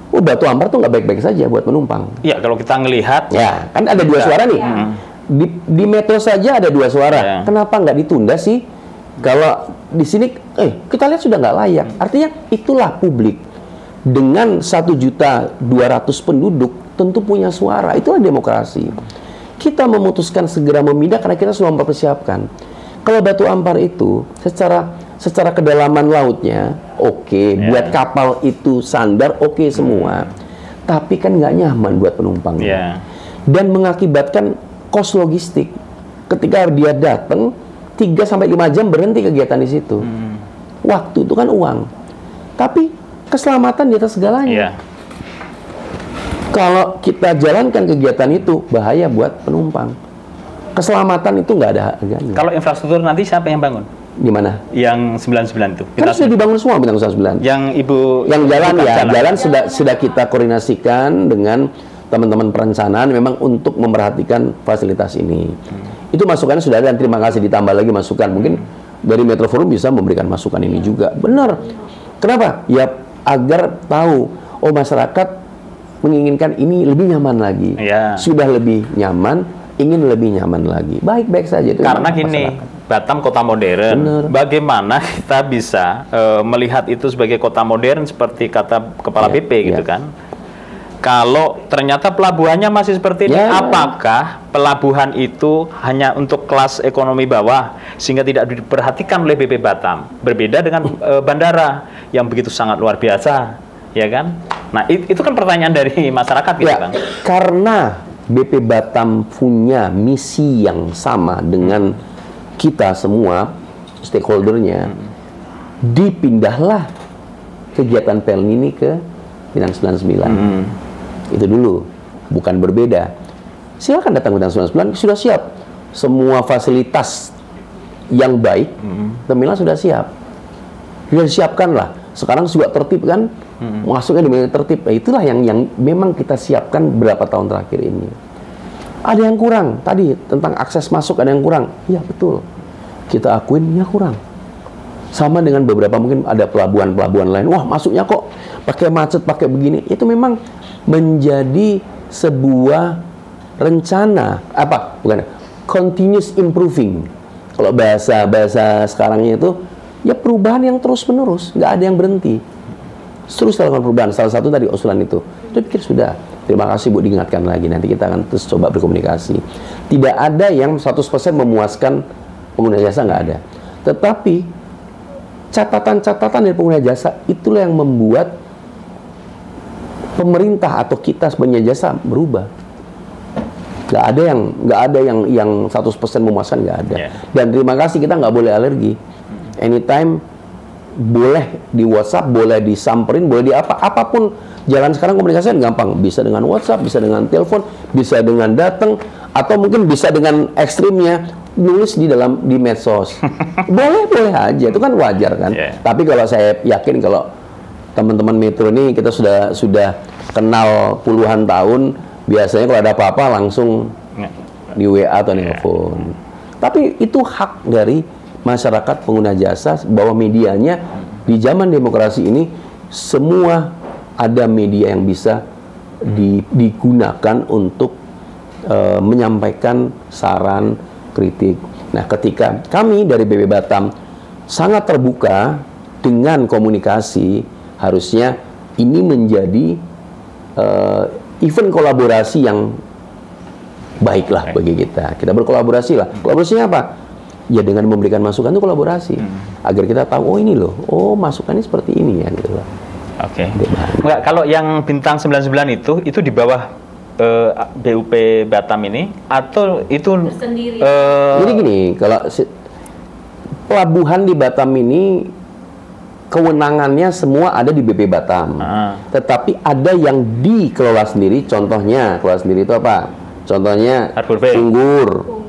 Batu Ampar tuh nggak baik-baik saja buat penumpang. Iya, kalau kita ngelihat ya kan ada dua suara nih. Di Metro saja ada dua suara. Kenapa nggak ditunda sih? Kalau di sini, kita lihat sudah nggak layak. Artinya itulah publik. Dengan 1.200.000 penduduk, tentu punya suara. Itulah demokrasi. Kita memutuskan segera memindah karena kita sudah mempersiapkan. Kalau Batu Ampar itu, secara kedalaman lautnya, buat kapal itu sandar, semua. Tapi kan nggak nyaman buat penumpang. Dan mengakibatkan kos logistik. Ketika dia datang, 3-5 jam berhenti kegiatan di situ. Waktu itu kan uang. Tapi keselamatan di atas segalanya. Kalau kita jalankan kegiatan itu, bahaya buat penumpang. Keselamatan itu nggak ada harganya. Kalau infrastruktur nanti siapa yang bangun? Di mana? Yang 99 itu. Kan sudah dibangun semua Bintang 99. Yang jalan sudah kita koordinasikan dengan teman-teman perencanaan memang untuk memperhatikan fasilitas ini. Itu masukannya sudah ada dan terima kasih, ditambah lagi masukan. Mungkin dari Metro Forum bisa memberikan masukan ini juga. Benar. Kenapa? Ya agar tahu, masyarakat menginginkan ini lebih nyaman lagi. Sudah lebih nyaman, ingin lebih nyaman lagi. Baik-baik saja. Itu karena gini, Batam kota modern. Bener. Bagaimana kita bisa melihat itu sebagai kota modern seperti kata Kepala BP gitu kan? Kalau ternyata pelabuhannya masih seperti ini, apakah pelabuhan itu hanya untuk kelas ekonomi bawah sehingga tidak diperhatikan oleh BP Batam? Berbeda dengan bandara yang begitu sangat luar biasa, ya kan? Nah, itu kan pertanyaan dari masyarakat gitu kan? Karena BP Batam punya misi yang sama dengan kita semua stakeholdernya, dipindahlah kegiatan Pelni ini ke Bintang 99. Itu dulu, bukan berbeda. Silakan datang Bintang 99, sudah siap. Semua fasilitas yang baik, terminal sudah siap. Sudah disiapkan lah. Sekarang juga tertib kan, masuknya di tertib. Itulah yang memang kita siapkan berapa tahun terakhir ini. Ada yang kurang, tadi tentang akses masuk ada yang kurang. Iya betul, kita akuin ya kurang. Sama dengan beberapa mungkin ada pelabuhan-pelabuhan lain. Wah masuknya kok pakai macet, pakai begini. Itu memang menjadi sebuah rencana continuous improving. Kalau bahasa sekarangnya itu ya perubahan yang terus menerus, nggak ada yang berhenti. Terus lakukan perubahan. Salah satu tadi usulan itu pikir sudah. Terima kasih Bu, diingatkan lagi. Nanti kita akan terus coba berkomunikasi. Tidak ada yang 100% memuaskan pengguna jasa, nggak ada. Tetapi catatan-catatan dari pengguna jasa itulah yang membuat pemerintah atau kita sebagai jasa berubah. Nggak ada yang 100% memuaskan, nggak ada. Dan terima kasih, kita nggak boleh alergi. Anytime boleh di WhatsApp, boleh disamperin, boleh di apapun. Jalan sekarang komunikasi gampang, bisa dengan WhatsApp, bisa dengan telepon, bisa dengan datang, atau mungkin bisa dengan ekstrimnya nulis di medsos. boleh aja, itu kan wajar kan. Tapi kalau saya yakin kalau teman-teman Metro ini kita sudah kenal puluhan tahun, biasanya kalau ada apa-apa langsung di WA atau nelfon. Tapi itu hak dari masyarakat pengguna jasa bahwa medianya di zaman demokrasi ini semua ada media yang bisa digunakan untuk menyampaikan saran, kritik. Nah, ketika kami dari BB Batam sangat terbuka dengan komunikasi, harusnya ini menjadi event kolaborasi yang baiklah bagi kita. Kita berkolaborasi lah. Kolaborasinya apa? Ya dengan memberikan masukan itu kolaborasi. Agar kita tahu, oh ini loh, oh masukannya seperti ini ya gitu loh. Oke. Enggak, kalau yang bintang 99 itu di bawah BUP Batam ini atau itu jadi gini, kalau pelabuhan di Batam ini kewenangannya semua ada di BP Batam. Tetapi ada yang dikelola sendiri, contohnya kelola sendiri itu apa? Contohnya Sunggur.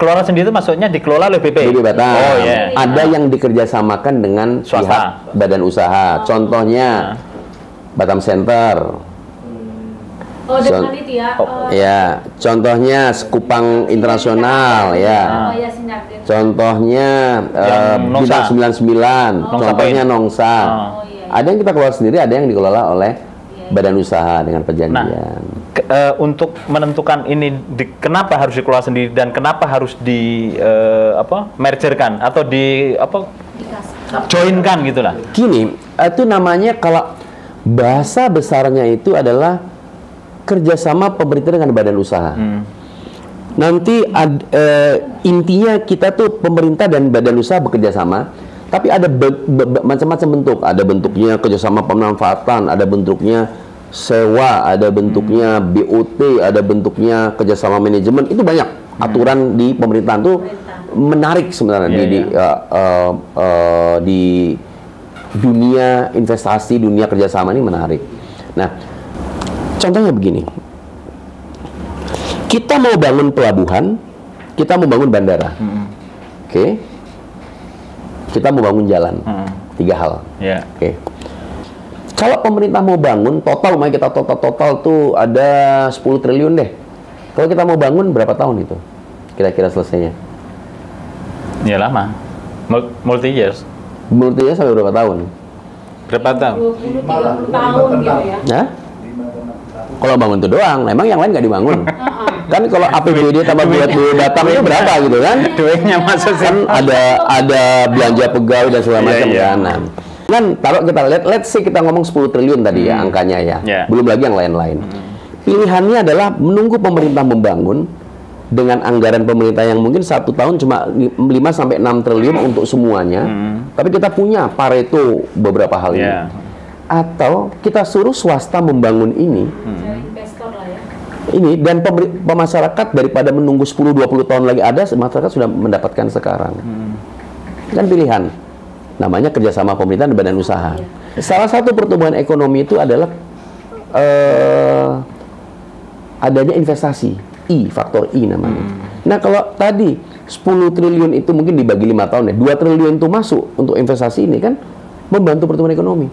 Kelola sendiri itu maksudnya dikelola oleh BP Batam. Oh, yeah. Ada yang dikerjasamakan dengan swasta, pihak badan usaha. Contohnya Batam Center. Oh, dengan itu ya. Ya, contohnya Sekupang Internasional ya. Contohnya Bintang 99, contohnya Nongsa. Ada yang kita kelola sendiri, ada yang dikelola oleh badan usaha dengan perjanjian. Untuk menentukan ini kenapa harus dikelola sendiri dan kenapa harus di mergerkan atau joinkan gitulah. Gini, itu namanya kalau bahasa besarnya itu adalah kerjasama pemerintah dengan badan usaha. Nanti intinya kita tuh pemerintah dan badan usaha bekerja sama, tapi ada macam-macam bentuk. Ada bentuknya kerjasama pemanfaatan, ada bentuknya sewa, ada bentuknya BOT, ada bentuknya kerjasama manajemen. Itu banyak aturan di pemerintahan tuh menarik sebenarnya di dunia investasi, dunia kerjasama ini menarik. Nah, contohnya begini, kita mau bangun pelabuhan, kita mau bangun bandara, oke? Kita mau bangun jalan, 3 hal, oke? Kalau pemerintah mau bangun, total kita total tuh ada 10 triliun deh. Kalau kita mau bangun berapa tahun itu? Kira-kira selesainya? Ya lama, multi years. Multi years sampai berapa tahun? Berapa tahun? 20-30 tahun gitu ya. Nah? Kalau bangun itu doang, memang yang lain nggak dibangun. Kan kalau APBD tambah buat Batam itu berapa gitu kan? Duitnya masuk kan ada belanja pegawai dan segala macam kan. Kan taruh kita let's say kita ngomong 10 triliun tadi ya angkanya ya. Belum lagi yang lain-lain. Pilihannya adalah menunggu pemerintah membangun dengan anggaran pemerintah yang mungkin 1 tahun cuma 5-6 triliun untuk semuanya. Tapi kita punya Pareto beberapa hal ini. Atau kita suruh swasta membangun ini. Investor lah ya. Ini dan masyarakat daripada menunggu 10-20 tahun lagi ada, masyarakat sudah mendapatkan sekarang. Kan pilihan. Namanya kerjasama pemerintah dan badan usaha. Salah satu pertumbuhan ekonomi itu adalah adanya investasi. Faktor I namanya. Nah, kalau tadi 10 triliun itu mungkin dibagi 5 tahun ya, 2 triliun itu masuk untuk investasi ini kan membantu pertumbuhan ekonomi.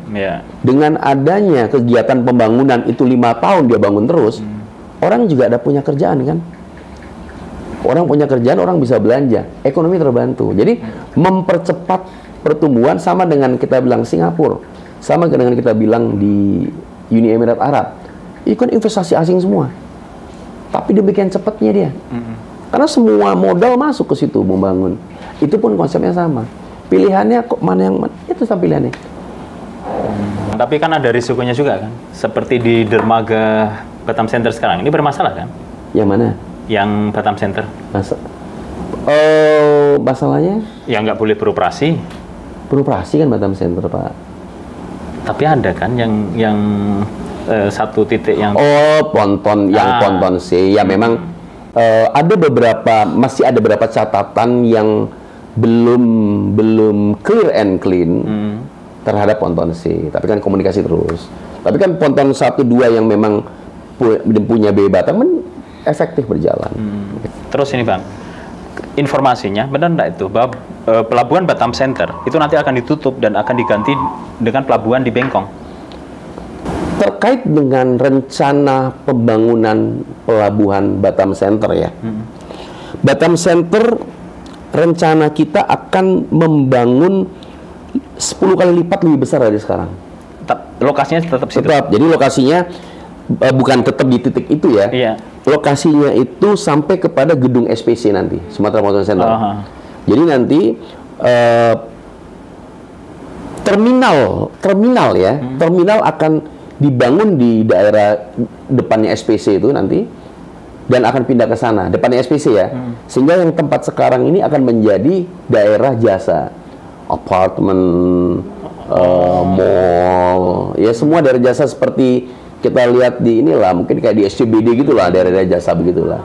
Dengan adanya kegiatan pembangunan itu 5 tahun dia bangun terus, orang juga ada punya kerjaan kan. Orang punya kerjaan, orang bisa belanja, ekonomi terbantu. Jadi mempercepat pertumbuhan sama dengan kita bilang Singapura, sama dengan kita bilang di Uni Emirat Arab. Itu kan investasi asing semua. Tapi demikian cepatnya dia. Karena semua modal masuk ke situ membangun. Itu pun konsepnya sama. Pilihannya kok mana yang itu sama pilihannya. Tapi kan ada risikonya juga kan. Seperti di dermaga Batam Center sekarang. Ini bermasalah kan? Yang mana? Yang Batam Center. Masalahnya? Ya nggak boleh beroperasi. Beroperasi kan Batam Center, Pak. Tapi ada kan yang satu titik yang ponton ponton C ya memang masih ada beberapa catatan yang belum clear and clean terhadap ponton C, tapi kan komunikasi terus. Tapi kan ponton 1-2 yang memang punya BB Batam kan efektif berjalan. Terus ini Bang, informasinya benar enggak itu bahwa pelabuhan Batam Center itu nanti akan ditutup dan akan diganti dengan pelabuhan di Bengkong? Terkait dengan rencana pembangunan pelabuhan Batam Center ya. Batam Center rencana kita akan membangun 10 kali lipat lebih besar dari sekarang. Lokasinya tetap situ? Tetap, jadi lokasinya bukan tetap di titik itu ya. lokasinya itu sampai kepada gedung SPC nanti, Sumatera Mountain Center. Jadi nanti terminal ya, terminal akan dibangun di daerah depannya SPC itu nanti, dan akan pindah ke sana, depannya SPC ya. Sehingga yang tempat sekarang ini akan menjadi daerah jasa, apartemen, mall, ya semua daerah jasa seperti kita lihat di inilah, mungkin kayak di SCBD gitulah, daerah daerah jasa begitulah.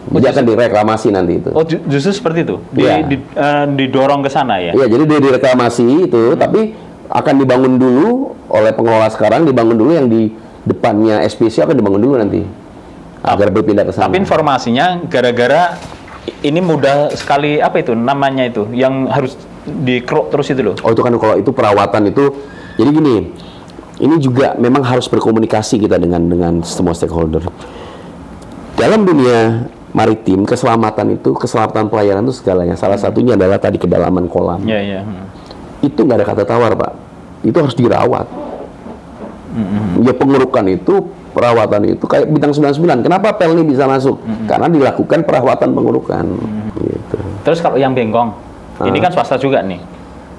Jadi akan direklamasi nanti itu. Oh, justru seperti itu, didorong ke sana ya? Iya, jadi direklamasi itu, tapi akan dibangun dulu oleh pengelola sekarang, dibangun dulu yang di depannya SPC akan dibangun dulu nanti, agar berpindah ke sana. Tapi informasinya gara-gara ini mudah sekali, apa itu namanya itu, yang harus dikeruk terus itu loh. Oh, itu kan kalau itu perawatan itu, jadi gini, ini juga memang harus berkomunikasi kita dengan semua stakeholder. Dalam dunia maritim, keselamatan pelayanan itu segalanya. Salah satunya adalah tadi kedalaman kolam. Itu nggak ada kata tawar, Pak. Itu harus dirawat. Ya, pengurukan itu, perawatan itu kayak bintang 99. Kenapa pel ini bisa masuk? Karena dilakukan perawatan pengurukan. Gitu. Terus kalau yang Bengkong, ini kan swasta juga nih.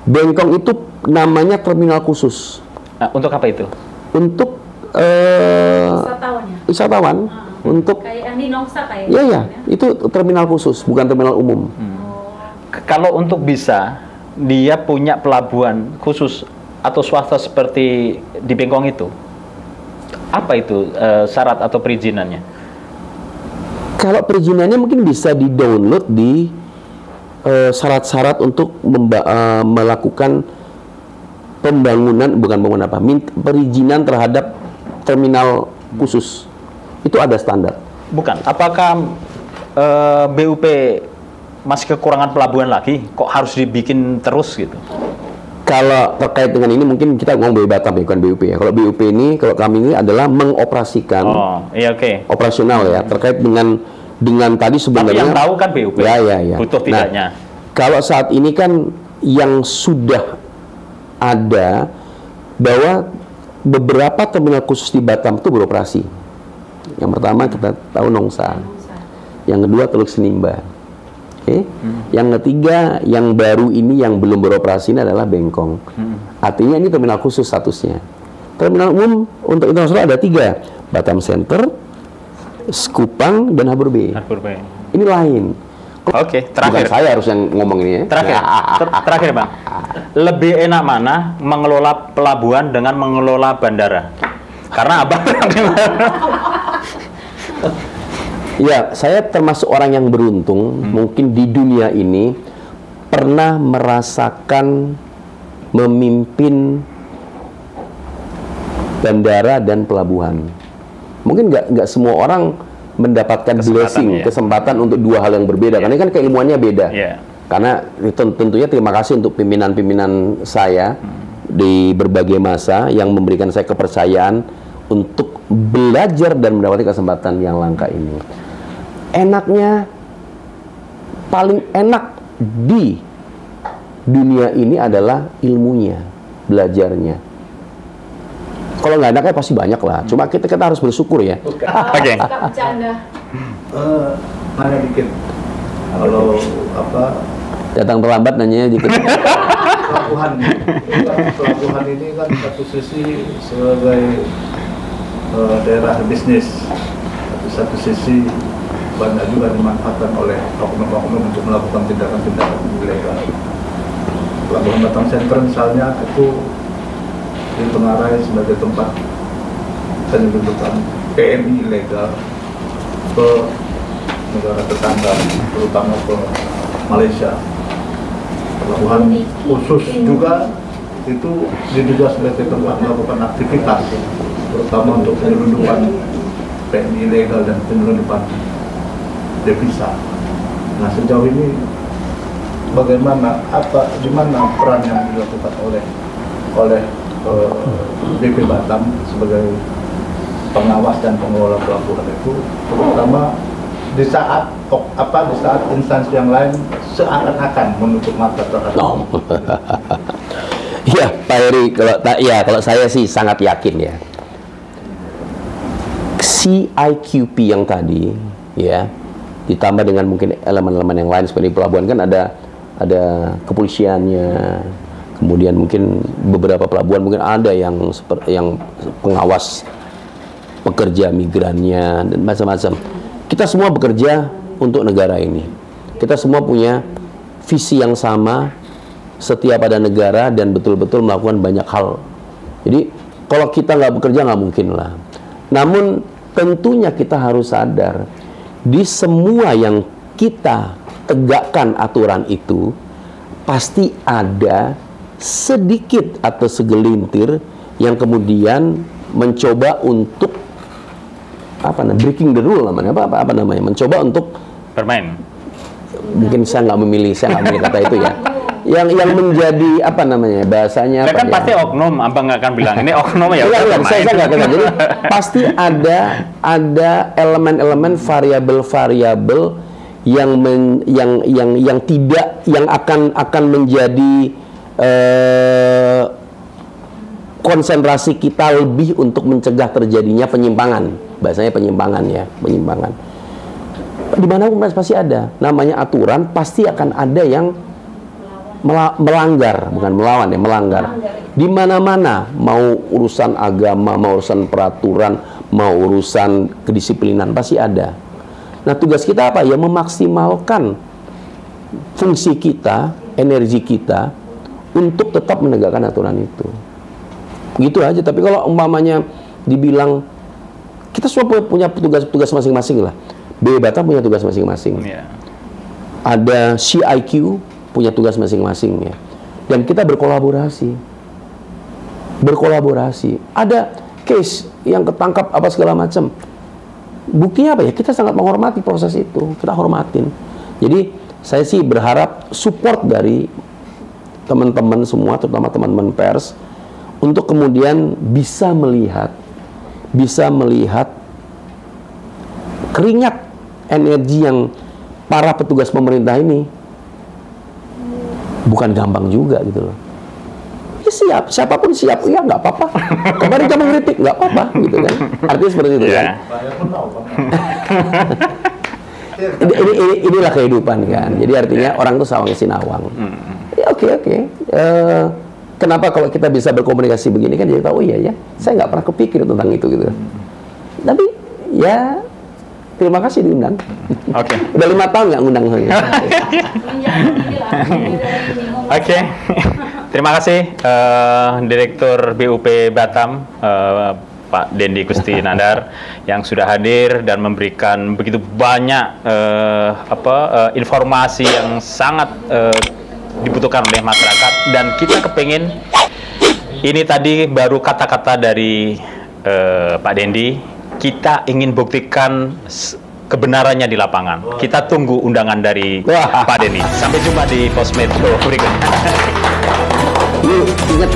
Bengkong itu namanya terminal khusus. Nah, untuk apa itu? Untuk Wisatawannya. wisatawan. Untuk kayak yang di Nongsa kayak ya, itu terminal khusus, bukan terminal umum. Kalau untuk bisa dia punya pelabuhan khusus atau swasta seperti di Bengkong itu, apa itu syarat atau perizinannya? Kalau perizinannya mungkin bisa di-download di syarat-syarat untuk melakukan perizinan terhadap terminal khusus. Itu ada standar. Bukan. Apakah BUP masih kekurangan pelabuhan lagi? Kok harus dibikin terus gitu? Kalau terkait dengan ini mungkin kita ngomong BU Batam ya, bukan BUP ya. Kalau BUP ini, kalau kami ini adalah mengoperasikan, operasional ya, terkait dengan tadi sebenarnya. Tapi yang tahu kan BUP. Ya. Butuh tidaknya. Kalau saat ini kan yang sudah ada bahwa beberapa terminal khusus di Batam itu beroperasi. Yang pertama kita tahu Nongsa, yang kedua Teluk Senimba, yang ketiga yang baru ini yang belum beroperasi ini adalah Bengkong. Artinya ini terminal khusus statusnya. Terminal umum untuk internasional ada 3, Batam Center, Sekupang, dan Harbor Bay. Ini lain. Oke, terakhir. Bukan saya harus yang ngomong ini ya. Terakhir Bang. Lebih enak mana mengelola pelabuhan dengan mengelola bandara? Karena Abang ya, saya termasuk orang yang beruntung, mungkin di dunia ini pernah merasakan memimpin bandara dan pelabuhan. Mungkin nggak semua orang mendapatkan kesempatan untuk dua hal yang berbeda, karena kan keilmuannya beda. Karena tentunya terima kasih untuk pimpinan-pimpinan saya di berbagai masa yang memberikan saya kepercayaan untuk belajar dan mendapatkan kesempatan yang langka ini. Enaknya, paling enak di dunia ini adalah ilmunya, belajarnya. Kalau nggak enaknya pasti banyak lah. Cuma kita harus bersyukur ya. Oke. Nanya dikit. Kalau datang terlambat nanya dikit. Pelabuhan ini kan satu sisi sebagai daerah bisnis, di satu sisi banyak juga dimanfaatkan oleh oknum-oknum untuk melakukan tindakan-tindakan ilegal. Pelabuhan Batam Center misalnya itu ditengarai sebagai tempat penyeludupan PMI ilegal ke negara tetangga, terutama ke Malaysia. Pelabuhan khusus juga itu diduga sebagai tempat melakukan aktivitas, terutama untuk penyelundupan PMI ilegal dan penyelundupan devisa. Nah, sejauh ini bagaimana, di mana peran yang dilakukan oleh BP Batam sebagai pengawas dan pengelola pelabuhan itu, terutama di saat instansi yang lain seakan-akan menutup mata terhadap. Ya, Pak Heri, kalau saya sih sangat yakin ya. CIQP yang tadi, ya, ditambah dengan mungkin elemen-elemen yang lain seperti pelabuhan kan ada kepolisiannya, kemudian mungkin beberapa pelabuhan mungkin ada yang pengawas pekerja migrannya dan macam-macam. Kita semua bekerja untuk negara ini. Kita semua punya visi yang sama, setia pada negara dan betul-betul melakukan banyak hal. Jadi kalau kita nggak bekerja nggak mungkin lah. Namun tentunya kita harus sadar di semua yang kita tegakkan aturan itu pasti ada sedikit atau segelintir yang kemudian mencoba untuk breaking the rule namanya mencoba untuk bermain. Mungkin saya nggak memilih kata itu ya. Yang menjadi bahasanya kan pasti oknum, abang nggak akan bilang ini oknum ya. Saya nggak kata. Jadi pasti ada elemen-elemen variabel-variabel yang akan menjadi konsentrasi kita lebih untuk mencegah terjadinya penyimpangan. Bahasanya penyimpangan. Di mana pun pasti ada. Namanya aturan, pasti akan ada yang melanggar, bukan melawan ya, melanggar. Di mana-mana, mau urusan agama, mau urusan peraturan, mau urusan kedisiplinan, pasti ada. Nah, tugas kita apa? Ya memaksimalkan fungsi kita, energi kita untuk tetap menegakkan aturan itu. Gitu aja. Tapi kalau umpamanya dibilang kita semua punya tugas masing-masing lah. BW Batam punya tugas masing-masing. Yeah. Ada CIQ punya tugas masing-masing ya. Dan kita berkolaborasi. Ada case yang ketangkap apa segala macam. Buktinya apa ya? Kita sangat menghormati proses itu. Kita hormatin. Jadi saya sih berharap support dari teman-teman semua, terutama teman-teman pers, untuk kemudian bisa melihat keringat energi yang para petugas pemerintah ini bukan gampang juga gitu loh. Ya siap, siapapun siap, ya nggak apa-apa. Kemarin kamu kritik, nggak apa-apa gitu kan. Artinya seperti itu kan. Inilah kehidupan kan. Jadi artinya orang tuh sawang sinawang. Ya oke. Kenapa kalau kita bisa berkomunikasi begini kan jadi tahu, oh iya ya, saya nggak pernah kepikir tentang itu gitu. Tapi ya terima kasih diundang. Oke. Udah 5 tahun nggak ngundang saya. Oke. Terima kasih Direktur BUP Batam Pak Dendi Gusti Nandar yang sudah hadir dan memberikan begitu banyak informasi yang sangat dibutuhkan oleh masyarakat, dan kita kepingin ini tadi baru kata-kata dari Pak Dendi. Kita ingin buktikan kebenarannya di lapangan. Kita tunggu undangan dari Pak Dendi. Sampai jumpa di Pos Metro berikutnya. Ingat